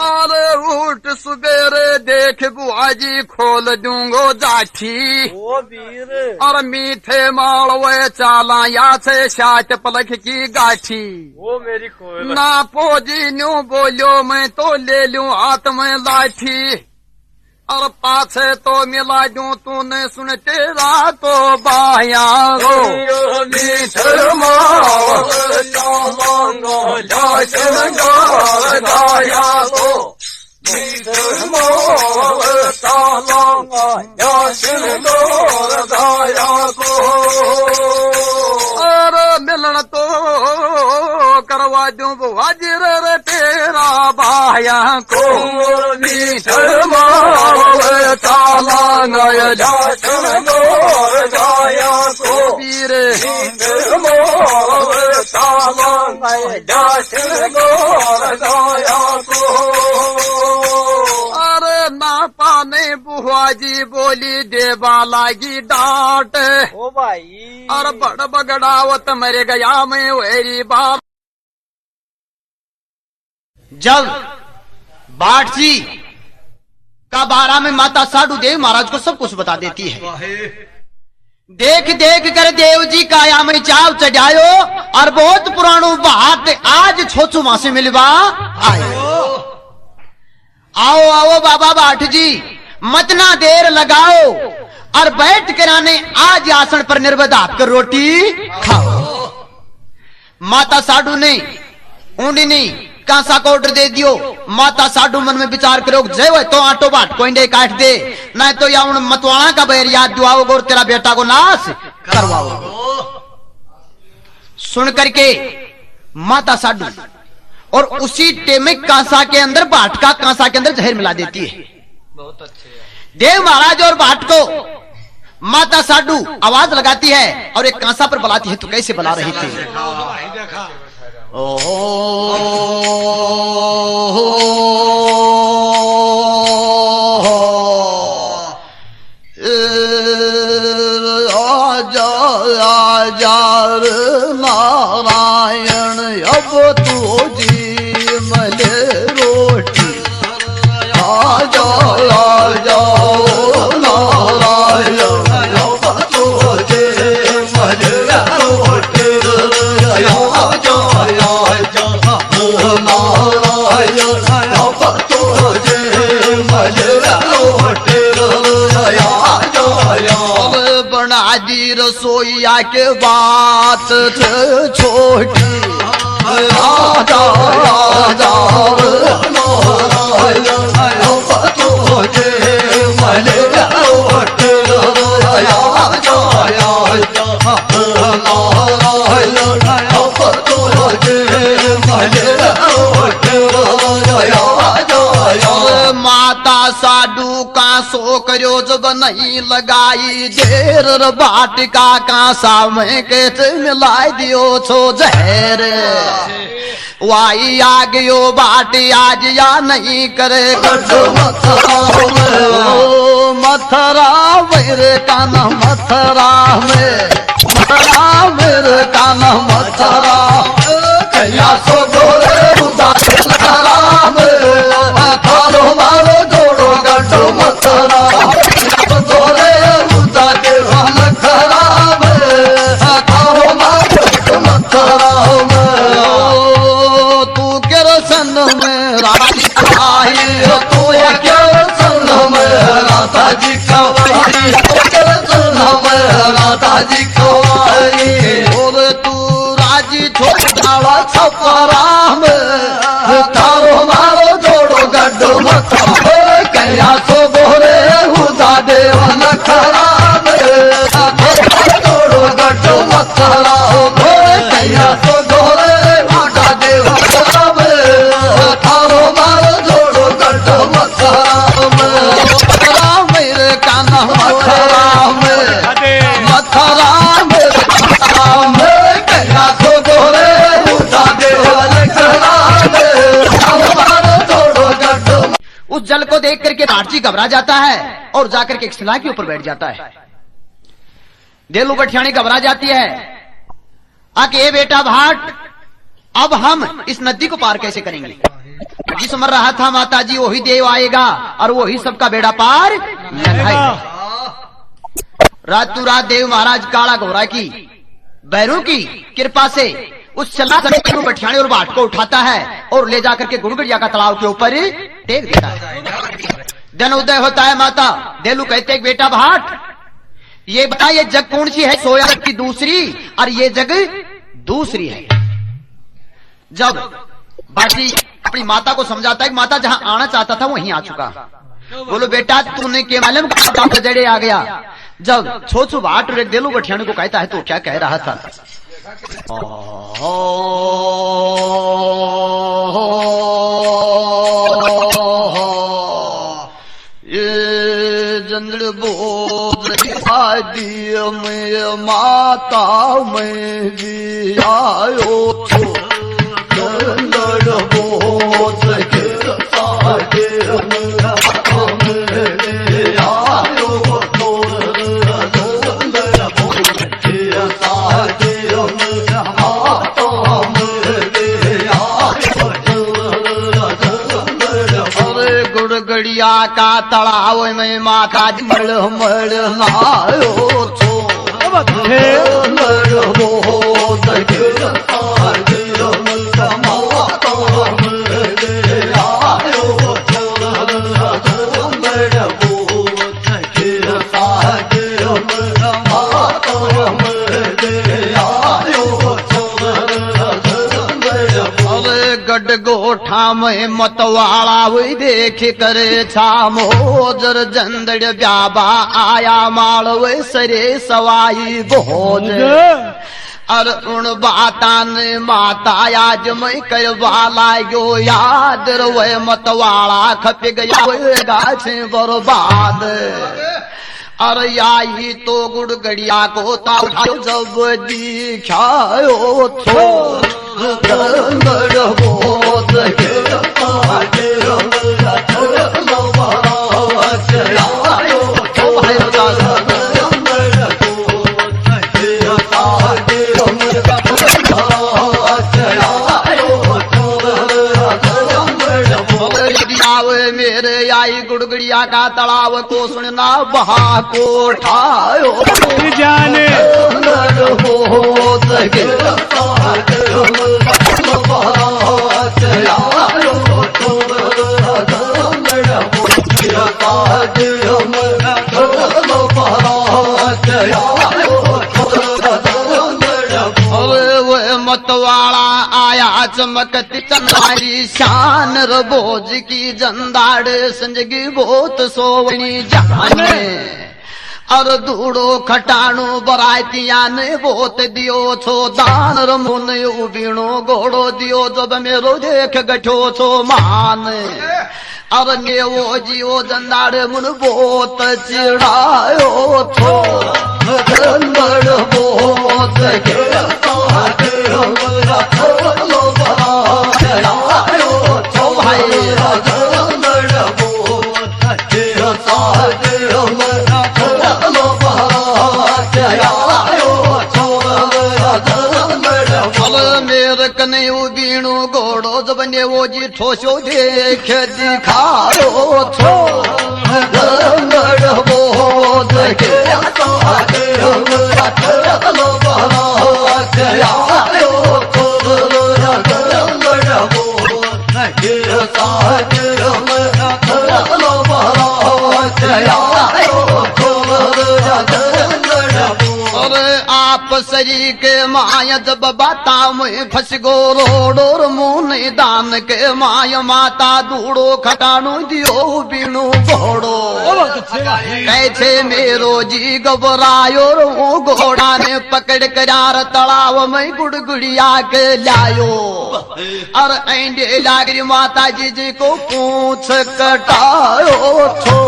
अरे उठ सुबेरे देख बुआजी खोल दूंगो जाठी ओ वीर और मीठे मालवे चाला या से शाट पलख की गाठी वो मेरी कोयल ना पोजी न्यू बोलो मैं तो ले लूं हाथ में लाठी और पाछे तो मिला दूं तूने सुन तेरा तो बाया रो मीठ मावळ चाला श्रृंगार गाया को मीठ मावळ चाला श्रृंगार गाया को और मिलन तो करवा दूं हाजिर रे तेरा बाया को मीठ मावळ चाला श्रृंगार गाया को वीर मीठ मावळ चाला श्रृंगार गाया को अरे ना पाने बुआजी बोली देवा लागी डांट ओ भाई और बड़ बगड़ावत मर गया मैं वेरी बाप जब बाठ जी का बारा में माता साधु देव महाराज को सब कुछ बता देती है। देख देख कर देव जी काया में चाव चढ़ायो और बहुत पुरानो बात आज छोचू मां से मिलवा आयो। आओ आओ बाबा बाठ जी मत ना देर लगाओ और बैठ कर आने आज आसन पर निर्बध आपकर रोटी खाओ। माता साधु ने ऊंडनी कांसा को ऑर्डर दे दियो। माता साधु मन में विचार करो जय तो आटो बाट कोई काट दे नहीं तो या उन मतवाणा का बैर याद दुआओ और तेरा बेटा को नाश करवाओ। सुन करके माता साधु और उसी टेमे कांसा के अंदर बाट का कांसा के अंदर जहर मिला देती है। बहुत अच्छे देव महाराज और बाट को माता साधु आवाज लगाती है और एक कांसा पर बुलाती है। तो कैसे बुला रही थी? नारायण अब तो जी मले रोटी आजा आजा नारायण अब तो जी मले रोटी आजा आजा नारायण अब तो जी मले रोटी आजा आजा बना दी रसोईया के बात छोटी राजा राजा तो जे मले रोट माता साधु का सो करो जब नहीं लगाई देर बाटिका का सामने कैसे मिलाई दियो छो जहर वाई आ गयो बाटी आज या नहीं करे मथुरा मेरे काना मथुरा मेरे काना मथुरा कैया सो गोरे थारो मारो जोड़ो गड्ढो मथुरा गोरे मुद्दा के खराब थारो मारो मथुरा तू केरसन में राजी खाई तू केरसन में राधा जी खवाई केरसन में राधा जी खवाई और तू राजी छोड़ा छपरा में थारो मारो जोड़ो गड्ढो मथुरा कैया सो गोरे हुदा देवन खराब जोड़ो गड्ढो उस जल को देख करके भाटजी घबरा जाता है और जाकर के एक शिला के ऊपर बैठ जाता है। देलू बठियाणी घबरा जाती है, आके ए बेटा भाट, अब हम इस नदी को पार कैसे करेंगे? जिस मर रहा था माता जी वही देव आएगा और वही सबका बेड़ा पार लगाएगा। रातों रात देव महाराज काला घोड़ा की बैरों की कृपा से उस चला बठियाणी और बाट को उठाता है और ले जाकर के गुड़गड़िया का तालाब के ऊपर टेक देता है। दिन उदय होता है, माता देलू कहते हैं बेटा भाट, ये बता ये जग कौन सी है? सोया की दूसरी और ये जग दूसरी है। जब बाटी अपनी माता को समझाता है कि माता जहां आना चाहता था वहीं आ चुका। बोलो बेटा तूने के मालूम जड़े आ गया। जब छोछू बाट देलू बठियाणी को कहता है तो क्या कह रहा था? ये जंगल बोझ आदि में माता में भी आयो छो, जंगल बोझ के सागे में आयो छो, जंगल बोझ के सागे गुड़गड़िया का तालाब में माता जी मड़ मड़ नायो छो, गड गोठा में मतवाला वही देख करे छामोजर जंदड़ ब्याबा आया माल वे सरे सवाई भोज और उन बाता ने माता आज मैं करवाला गयो याद वे मतवाला खप गया वे गाछ बर्बाद और याही तो गुड़गड़िया को ताऊ जब दिखायो छो, मेरे आई गुड़गड़िया का तालाब को सुनना बहा को उठायो जाने मतवाला आया चमकती चंदारी शान रबोज की जंदाड़ संजगी बहुत सोवनी जाने और दूड़ो खटाणो बरातिया ने बहुत दियो छो दान रमुन उबीणो घोड़ो दियो जब मेरो देख गठो छो मान और नेवो जियो जंदाड़ मुन बहुत चिड़ायो छो बहुत मेरे कने बीणु घोड़ो जब ने वो जी ठोसो देख दिखाओ छो बहुत आप सरी के माया जब बाता में फंस गो रोडोर मुन दान के माया माता दूड़ो खटाणो दियो बीणु घोड़ो कैसे मेरो जी घबरायो रो घोड़ा ने पकड़ करार तालाब में गुड़गुड़िया के लायो और ऐंडे लागरी माता जी को पूछ कटायो छो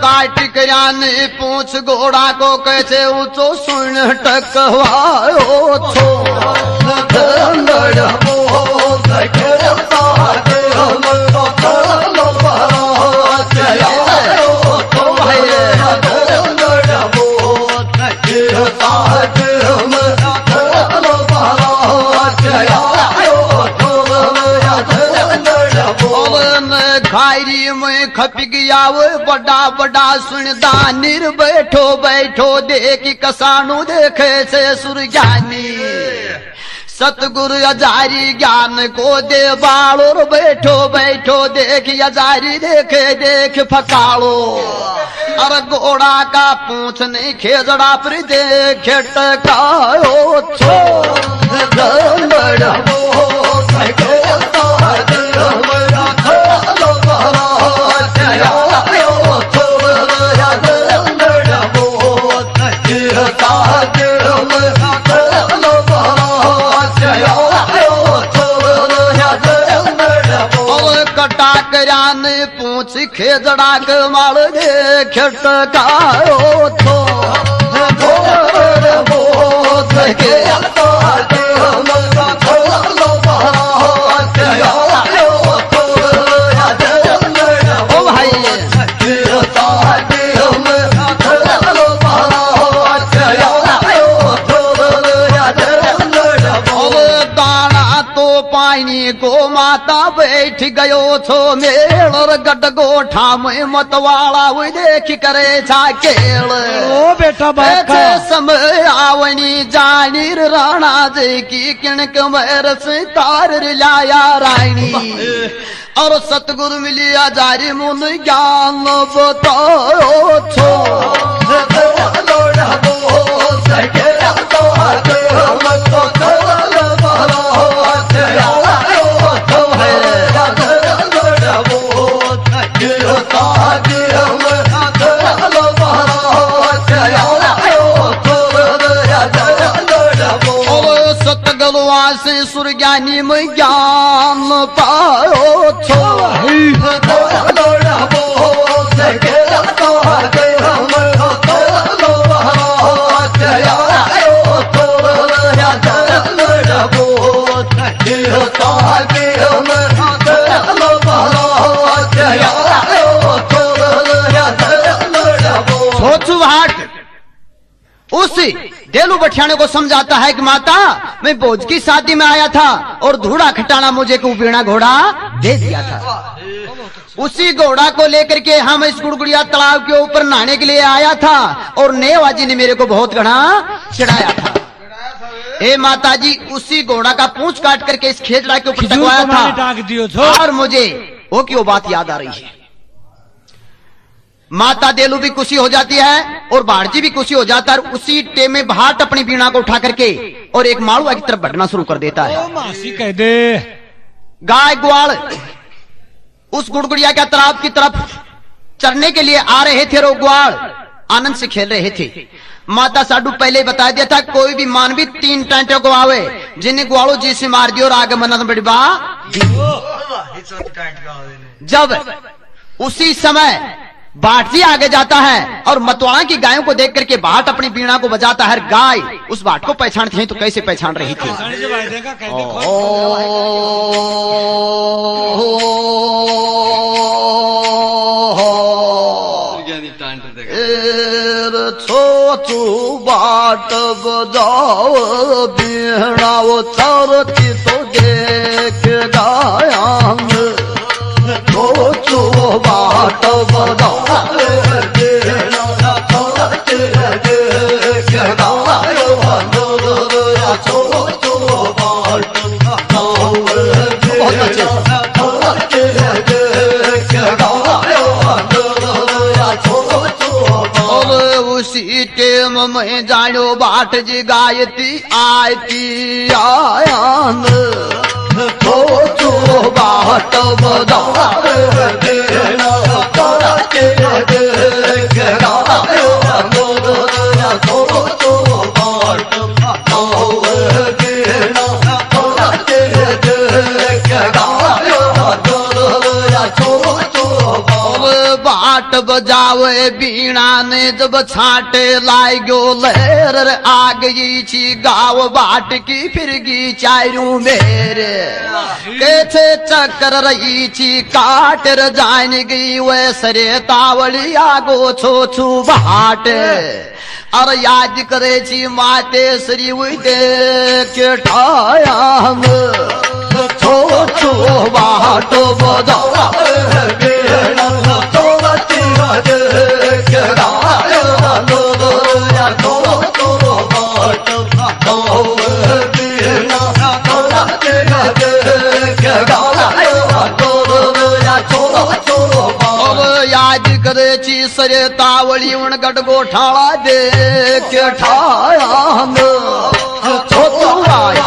काट कराने पूछ घोड़ा को कैसे ऊंचो सुन टकवायो छो खायरी में खप गया वो बड़ा बड़ा सुनदानिर बैठो बैठो देख कसानु देखे से सुरज्ञानी सतगुरु अजारी ज्ञान को दे बाड़ो बैठो बैठो देख अजारी देखे देख फकाड़ो अरे घोड़ा का पूछ नहीं खेजड़ा पर देख टकायो छो करान पूछ खेजड़ा के माल दे खटकायो तो ओ भाई पानी को माता बैठ गयो छो मेल और गड गोठा में मतवाला वो देख करे छा केल ओ बेटा बाका समय आवनी जानीर राणा जी की किणक मेर से तार लाया रानी और सतगुरु मिलिया जारी मुन ज्ञान बताओ छो से सुरज्ञानी में ज्ञान पाओ छो उस देलू बठियाने को समझाता है कि माता मैं भोज की शादी में आया था और धूड़ा खटाना मुझे को बीणा घोड़ा दे दिया था। उसी घोड़ा को लेकर के हम इस गुड़गुड़िया तालाब के ऊपर नहाने के लिए आया था और नेवाजी ने मेरे को बहुत घना चढ़ाया था। ए माता जी उसी घोड़ा का पूंछ काट करके इस खेजड़ा के ऊपर टकवाया था और मुझे वो क्यों बात याद आ रही है। माता देलू भी खुशी हो जाती है और भारजी भी खुशी हो जाता है। उसी टेम में भाट अपनी बीणा को उठा करके और एक मालवा की तरफ बढ़ना शुरू कर देता है। कह दे गाय ग्वाल उस गुड़गुड़िया के तालाब की तरफ चरने के लिए आ रहे थे और ग्वाल आनंद से खेल रहे थे। माता साडू पहले ही बता दिया था कोई भी मानवी 3 टांटों को आवे जिन्हें ग्वालो जी से मार दियो और आगे मन्नत बड़बा। जब उसी समय बाट जी आगे जाता है और मतवाड़ा की गायों को देख करके बाट अपनी बीणा को बजाता है। गाय उस बाट को पहचानती है तो कैसे पहचान रही थी। छो बाट बजाओ बीणा वो चरती तो देख गायांग छो बाट बजाओ उसी टेम में जानो बाट जी गायती आयती आयान छो बाट बजाओ बजावे बीणा ने जब छाटे लाई गयो लहर आ गई छी गाव बाट की फिरगी चारू मेरे कैसे चक्कर रही छी काटर जान गई वे सरे तावली आगो छो छू बाट और याद करे छी माते श्री के ठाया छो छो बाट बजावा याद करे ची सरे तावली उन गट गोठाला दे के ठाया हम छोटू आया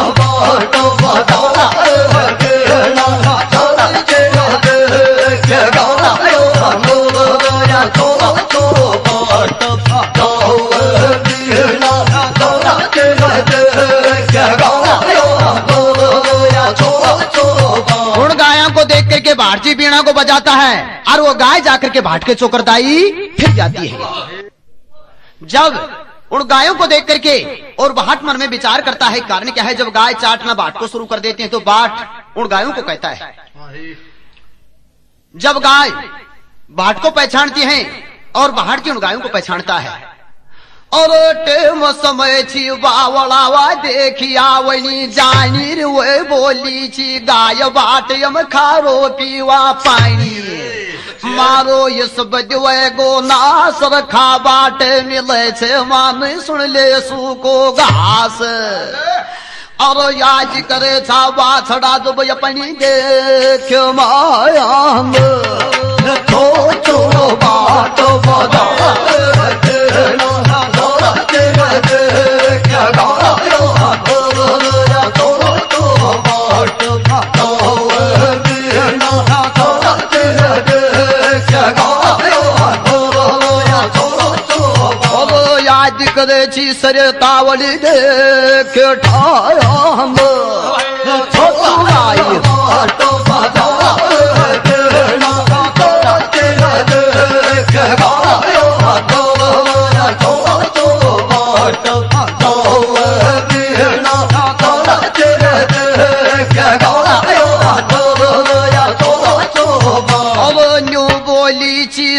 उन गायों को देख करके भारती बीणा को बजाता है और वो गाय जाकर के भाट के चोकरदाई फिर जाती है। जब उन गायों को देख करके और भाट मन में विचार करता है कारण क्या है, जब गाय चाटना भाट को शुरू कर देती है तो भाट उन गायों को कहता है, जब गाय भाट को पहचानती है और भाट की उन गायों को पहचानता है और टेम समय छी बावलावा देखिया वही जानी रे वे बोली छी गाय बाट यम खारो पीवा पानी मारो इस बजवे गो नास रखा बाट मिले छे मान सुन ले सूको घास और याद करे छा बाछड़ा जब अपनी देख माया तो चो बाट बजा याद करे छी सरे तावली देख ठाया हम छोटू आई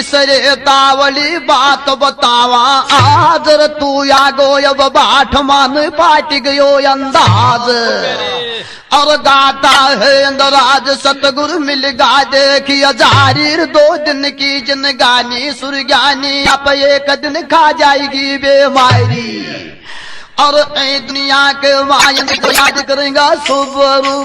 सरे तावली बात बतावा आदर तू या गोयब बाट मान पाट गयो अंदाज और गाता है अंदराज सतगुरु मिल गा देखिए जाहिर 2 दिन की जिनगानी सुरगानी अब एक दिन खा जाएगी बेमारी और ए दुनिया के मायन को याद करेगा सुबरू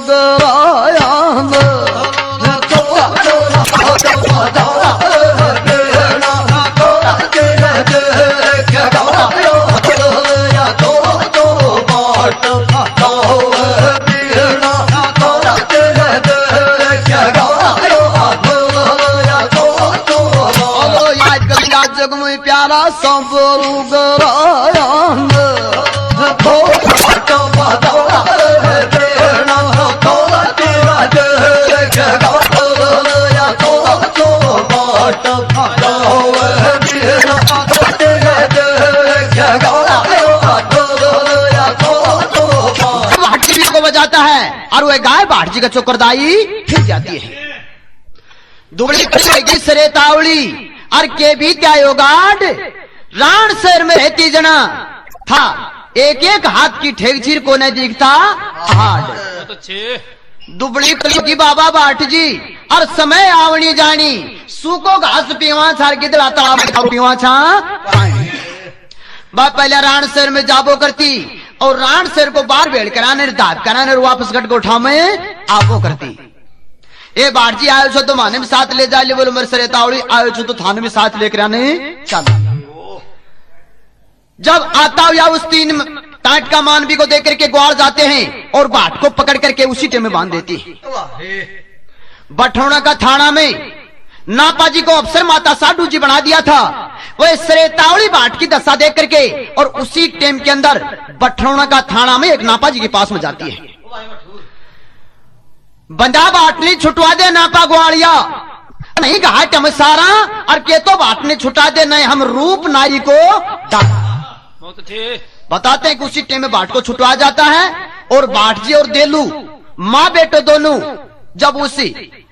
जग में प्यारा सबरू को बजाता है और वह गाय भाट जी का चोकरदाई फिर जाती है। दुबड़ी करेगी सरे तावड़ी और के भी त्यायो गाड राण शहर में रहती जना था एक एक हाथ की ठेकचीर को नहीं दिखता हाड दुबड़ी कली की बाबा बाट जी और समय आवनी जानी सूको घास पीवा छार की दला तालाब पीवा छा बाप पहले राण शहर में जाबो करती और राण शहर को बार भेड़ कराने दाद कराने वापस गट गोठा में आपो करती। ए बारजी आयो छो तो माने में साथ ले जा ले बोलो मेरे सरे तावड़ी आयो छो तो थाने में साथ लेकर आने चल। जब आता या उस 3 टाट का मानवी को देख करके ग्वाल जाते हैं और बाट को पकड़ करके उसी टेम में बांध देती है। बठौना का थाना में नापा जी को अफसर माता साधु जी बना दिया था। वह सरे तावड़ी बाट की दशा देख करके और उसी टेम के अंदर बठौना का थाना में एक नापा जी के पास में जाती है। बंदा बाटली छुटवा दे नापा ग्वालिया नहीं घाट हम सारा और के तो बाटने छुटा दे नहीं हम रूप नारी को डाका। बहुत अच्छे। बताते हैं कि उसी टाइम में बाट को छुटवा जाता है और बाट जी और देलू माँ बेटो दोनों जब उसी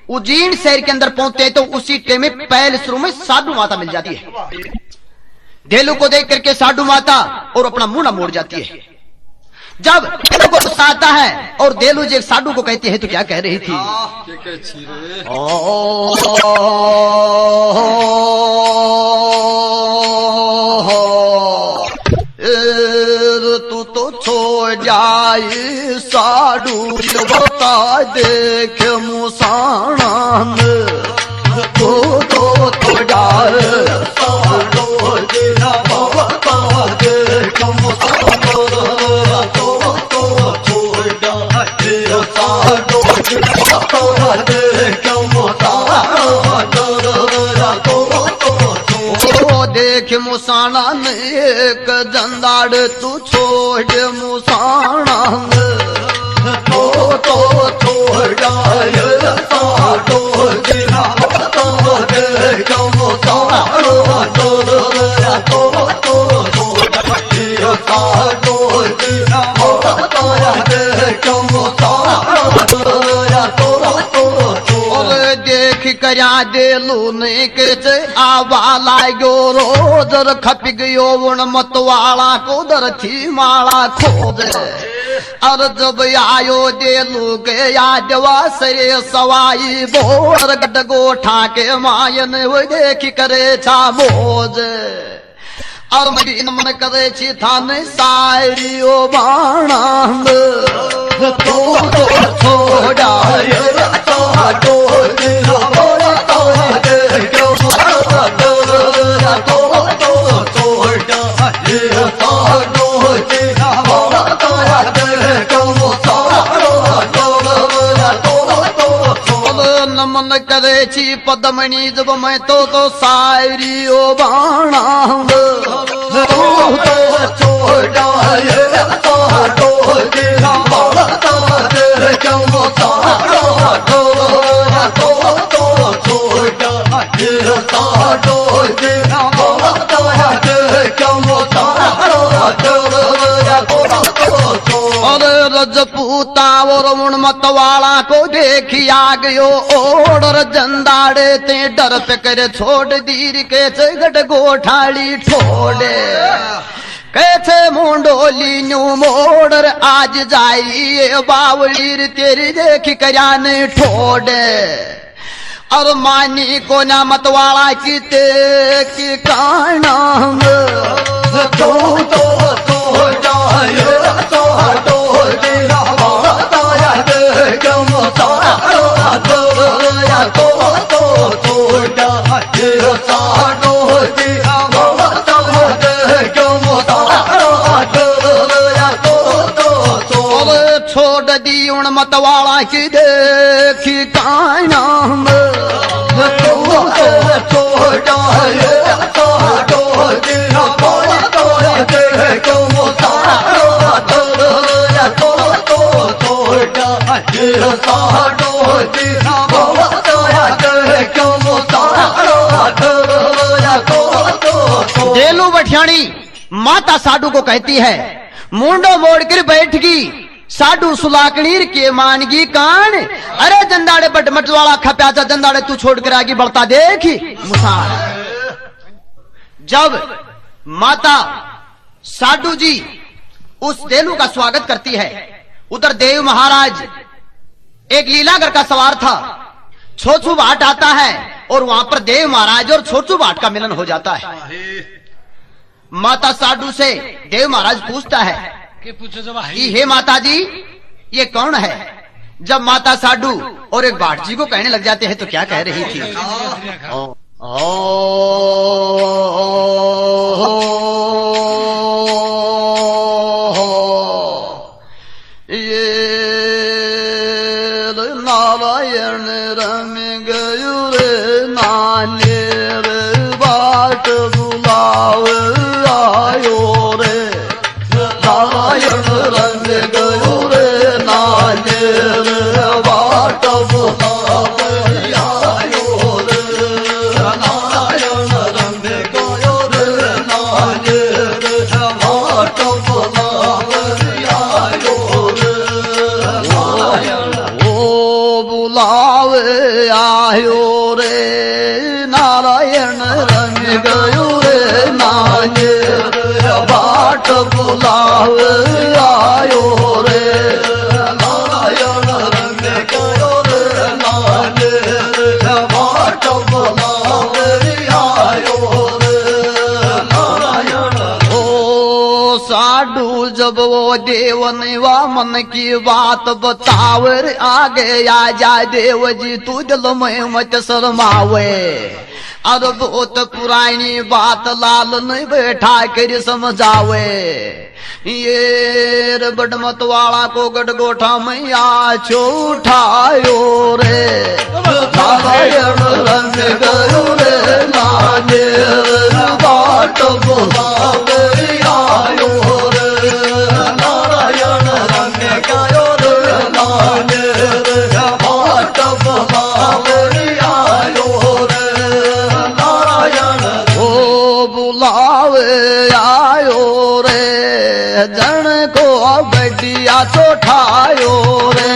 उज्जैन शहर के अंदर पहुंचते हैं तो उसी टाइम में पहले शुरू में साधु माता मिल जाती है। देलू को देख करके साधु माता और अपना मुंह न मोड़ जाती है। जब देलू को गुस्सा आता है और देलू जी साधु को कहती है तो क्या कह रही थी? तू तो छोड़ जाए साधु बता देख मुसाना तू तो छोड़ जाए साधु बता देख मुसाना तो छोड़ जाए साधु बता देख मुसाना देख मुसाना में एक जंदाड़ तू छोड़ मुसाना तो छोड़ जाए साधु बता देख मुसाना देख करा देलू ने के आवा लागो रोजर खप गयो उन मतवाला को दर थी माला खोद और जब आयो देलू के यादवा सरे सवाई बोर गडगो ठाके मायन वो देख करे छा मोज और मदीन मन करे छी थान सारी ओ बाणा तो छोड़ा नमन करे छी पदमणि जब मैं तो सारी ओ बाणा रजपूता और उन मतवाला को देखी आ गयो ओडर जंदाड़े ते डर पे करे छोड़ दीर के गट गोठाली ठोड़े कैसे मुंडोली न्यू मोड़र आज जाइए बावलीर तेरी देखी करान ठोड़े और मानी को ना मतवाला की ते की काना तो जाए छोड़ दी उन मतवाला की देखी काना देलू बठियाणी माता साधु को कहती है मुंडो मोड़ कर बैठ गई साधु सुलाकणीर के मानगी कान अरे जंदाड़े बट मटवाला खप्याचा जंदाड़े तू छोड़ कर आगे बढ़ता देख मुसार। जब माता साधु जी उस देलू का स्वागत करती है उधर देव महाराज एक लीलागर का सवार था छोछू बाट आता है और वहां पर देव महाराज और छोछू बाट का मिलन हो जाता है। माता साधु से देव महाराज पूछता है कि हे माता जी ये कौन है? जब माता साधु और एक बाट जी को कहने लग जाते हैं तो क्या कह रही थी? ये नारायण रम गयो रे नाले रे बाट बुलाव आयो रे नारायण रंग गयो रे नाले रे बाट बुलाव आयो रे बुलावे आयो रे नारायण रंग गयो रे नान्यर बाट बुलावे आयो रे नारायण रंग गयो रे नान्यर बाट बुलावे आयो रे नारायण। ओ साधु जब वो देवन वामन की बात बतावर आगे आ जाए देव जी तू दिल में मत शर्मावे। अरे बहुत पुरानी बात लाल नहीं बैठा कर समझावे। ये रे बडमत वाला को गडगोठा में आछो उठायो रे नारायण रंग गयो रे नान्यर बाट बुलावे आयो रे नारायण रंग गयो रे नान्यर बाट बुलावे आयो रे नारायण। ओ बुलावे आयो रे जन को बढ़िया चोठायो रे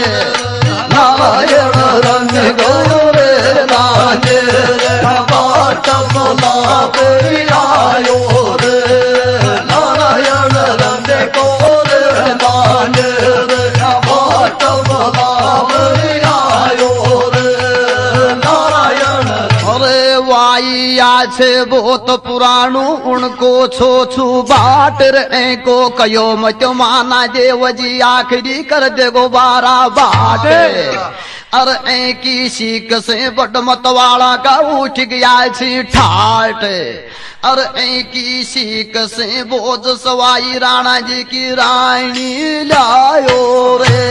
नारायण रंग गयो रे नान्यर बाट बुलावे आयो रे नारायण रंग गयो रे नान्यर बाट बुलावे आयो रे नारायण। अरे वाई छे बहुत पुराणु उनको छो छू बाट रे को कयो मत माना देव जी आखिरी कर देगो बारा बाट। अरे ए की सीख से बड मत वाला का उठ गया छी ठाट। अरे ए की सीख से बोझ सवाई राणा जी की रानी लायो रे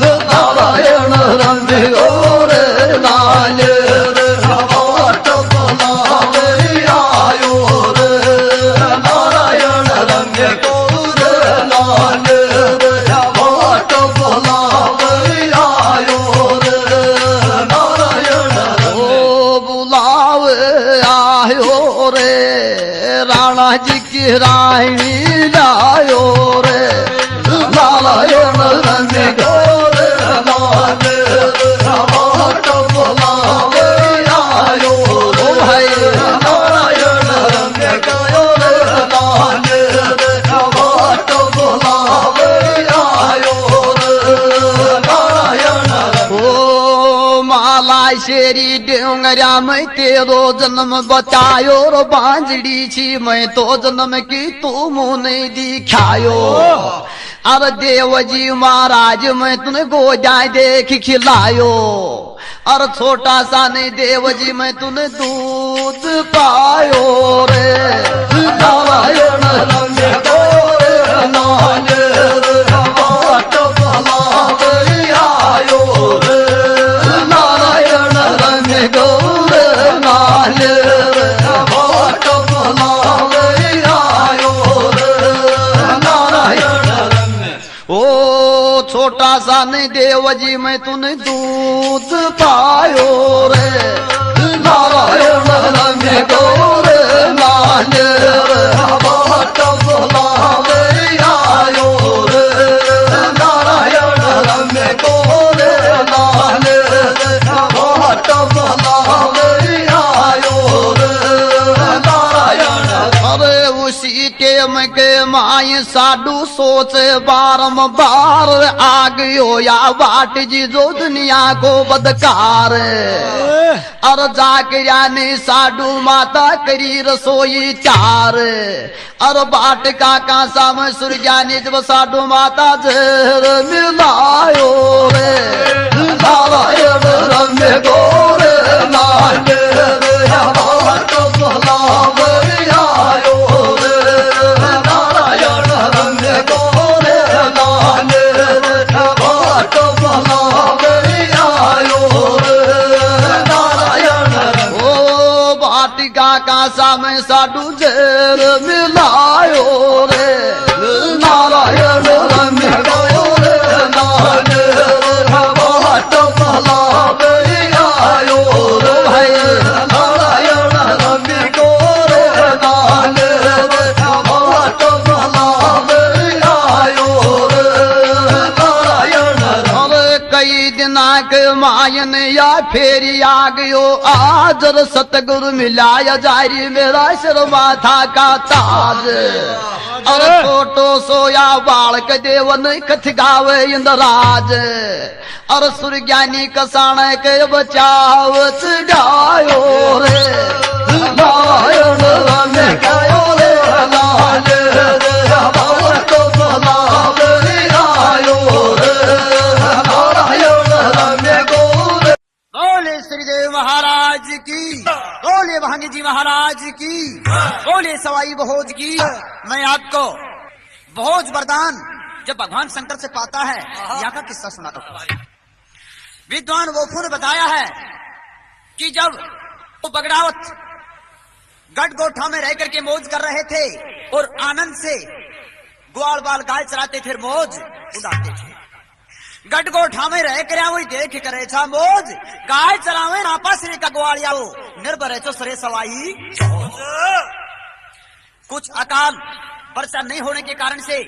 नारायण रंग गयो रे नान्यर बाट बुलावे आयो रे नारायण रंग गयो रे नान्यर बाट बुलावे आयो रे नारायण। ओ बुलावे आयो रे राणा जी की रानी लायो रे नारायण रंग गयो रे नान्यर बाट बुलावे आयो रे भाई नारायण रंग गयो रे नान्यर बाट बुलावे आयो रे नारायण। ओ माला शेरी डेंगरा में तेरो जन्म बचायो रो बांजड़ी छी मैं तो जन्म की तू मुँह नहीं दिखायो। अरे देव जी महाराज मैं तुने गोजा देख खिलायो। और छोटा सा नहीं देव जी मैं तूने दूध पायो रे नारायण रंग गयो रे नान्यर बाट बुलावे आयो रे नारायण रंग गयो रे नान्यर बाट बुलावे आयो रे नारायण। ओ छोटा सा नहीं देव जी मैं तूने दूध पायो रे नारायण रंग गयो रे नान्यर बाट बुलावे आयो रे नारायण रंग गयो रे नान्यर बाट बुलावे आयो रे नारायण। अरे उसी टेम के माई साडू सोचे बारंबार आ गयो या बाट जी जो दुनिया को बदकार। और जाकर यानी साडू माता करी रसोई चार। और बाट का कांसा में सूर्यानी जब साडू माता जहर मिलायो रे नारायण रंग गयो रे नान्यर बाट बुलावे आयो रे नारायण रंग गयो रे नान्यर बाट बुलावे आयो रे नारायण। ओ बाटिका कांसा में साडू जहर मिलायो रे नारायण रंग गयो रे नान्यर बाट बुलावे आयो रे भाई नारायण रंग गयो रे नान्यर बाट बुलावे आयो रे नारायण। अरे कई दिनाक मायन या फेरी आ गयो आजर सतगुरु मिलाया जारी मेरा सिर माथा का ताज और छोटो सोया बालक देवन कथ गावे इंद्राज और सुरज्ञानी कसाण के बचाव गायो रे गायो रे गायो रे लाल तो लाल गायो रे बोले श्रीदेव महाराज की, बोले भांगी जी महाराज की, बोले सवाई भोज की। मैं आपको भोज वरदान जब भगवान शंकर से पाता है यहाँ का किस्सा सुनाता हूँ। विद्वान वोफू ने बताया है कि जब वो बगड़ावत गढ़ गोठा में रह करके मौज कर रहे थे और आनंद से ग्वाल बाल गाय चराते थे, मौज उड़ाते थे। गढ़ गोठा में रह कर वही देख करे छा मौज गाय चरावे नापा श्री का ग्वालिया वो निर्भर है तो सरे सवाई। कुछ अकाल वर्षा नहीं होने के कारण से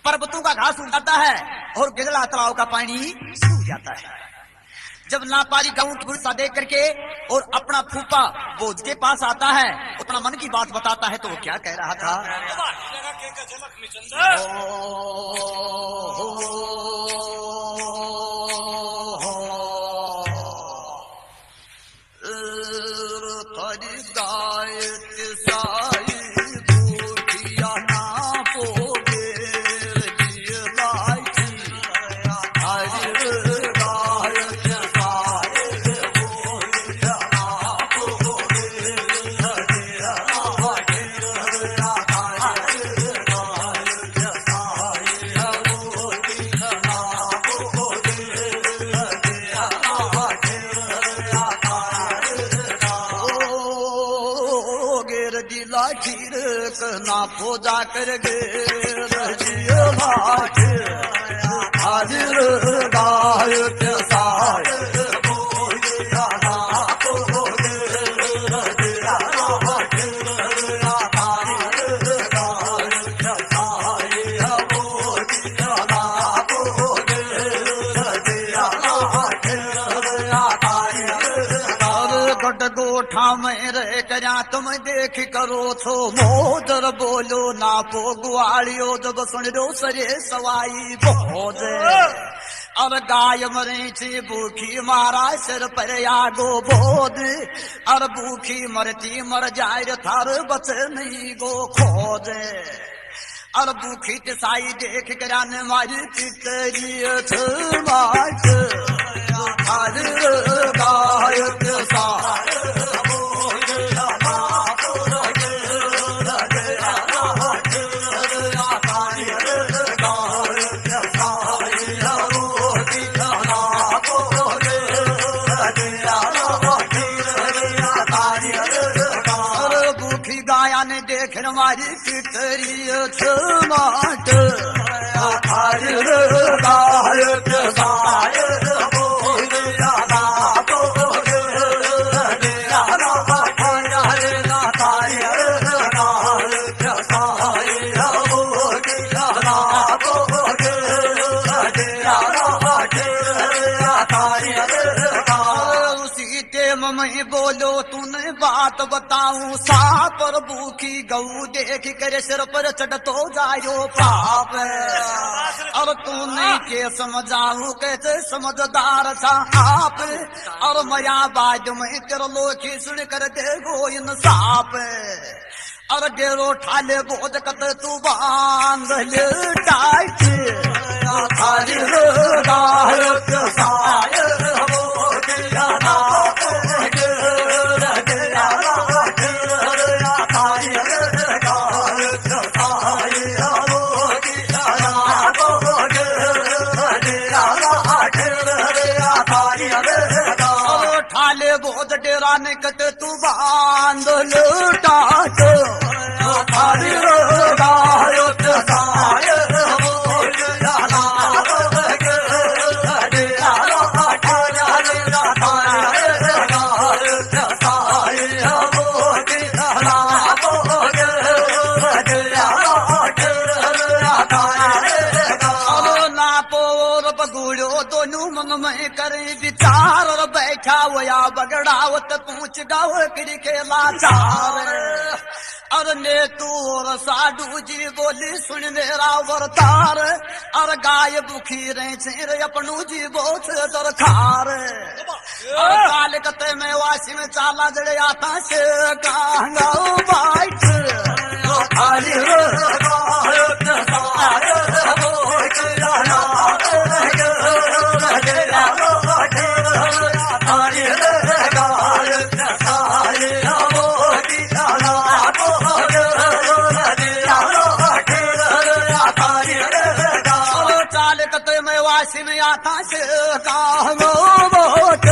पर्वतों का घास उग जाता है और गिदड़ा तालाब का पानी सूख जाता है। जब नापारी गांव की वर्षा देख करके और अपना फूफा बोझ के पास आता है, अपना मन की बात बताता है, तो वो क्या कह रहा था? ना पूजा कर गे हाजिर गाय के साथ गोठा में रह करा तुम देख करो छो मोदर बोलो ना पो गुआलियो जब सुन रो सरे सवाई भोज अब गाय मरे छे भूखी मारा सिर पर आगो बोध और भूखी मरती मर जाए थार बच नहीं गो खोज और भूखी तिसाई देख करा ने मारी पितरी गाय के साथ देख हमारी पितरी माट मैं बोलो तूने बात बताऊं साप और भूखी गऊ देख कर सिर पर चढ़ तो जायो पाप और तूने के समझाऊं कैसे समझदार था आप और मया बाद में तेरे लोग सुन कर दे गो इंसाफ और डेरो ठाले बोझ कत तू बांध ले टाइट ठाले बोझ डेरा निकट तू बांध लुटाट दोनों मन में करे विचार और बैठा वो या बगड़ावत पूछ गाँव गिर के लाचार और ने तू और साधु जी बोली सुन मेरा वरतार और गाय बुखी रहे छेर अपनू जी बहुत दरखार और काल कते में वासी में चाला जड़े आता से कांगा बाइट वासी में आता से कांगो बहुत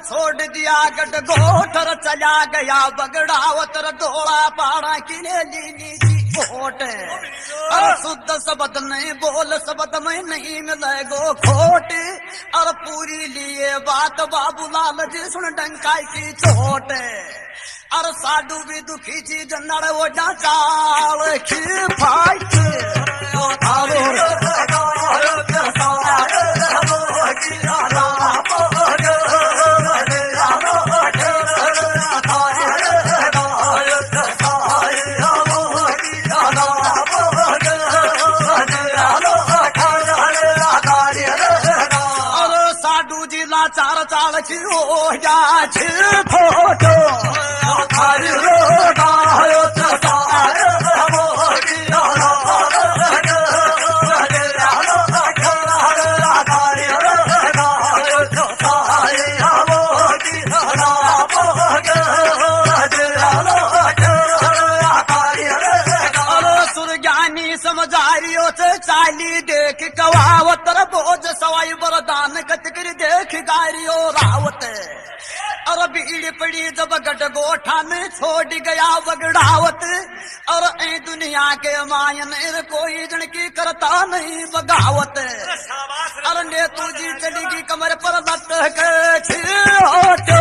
छोड़ दिया गट गोठर चला गया बगड़ावतर डोला पाड़ा किने लीनी जी खोट और शुद्ध शब्द नहीं बोल शब्द में नहीं मिले गो खोट और पूरी लिए बात बाबूलाल जी सुन डंकाई की चोट और साधु भी दुखी चीज नड़ वो चाल खी फाइट चार चाल की हो जा फोटो सुरज्ञानी समझारियों से चाली देख कवावत बोझ सवाई वरदान कचकरी देख गारियो रावत और भीड़ पड़ी जब गट गोठा में छोड़ गया बगड़ावत और ए दुनिया के मायन कोई जन की करता नहीं बगावत और ने तुझी चली गई कमर पर लट के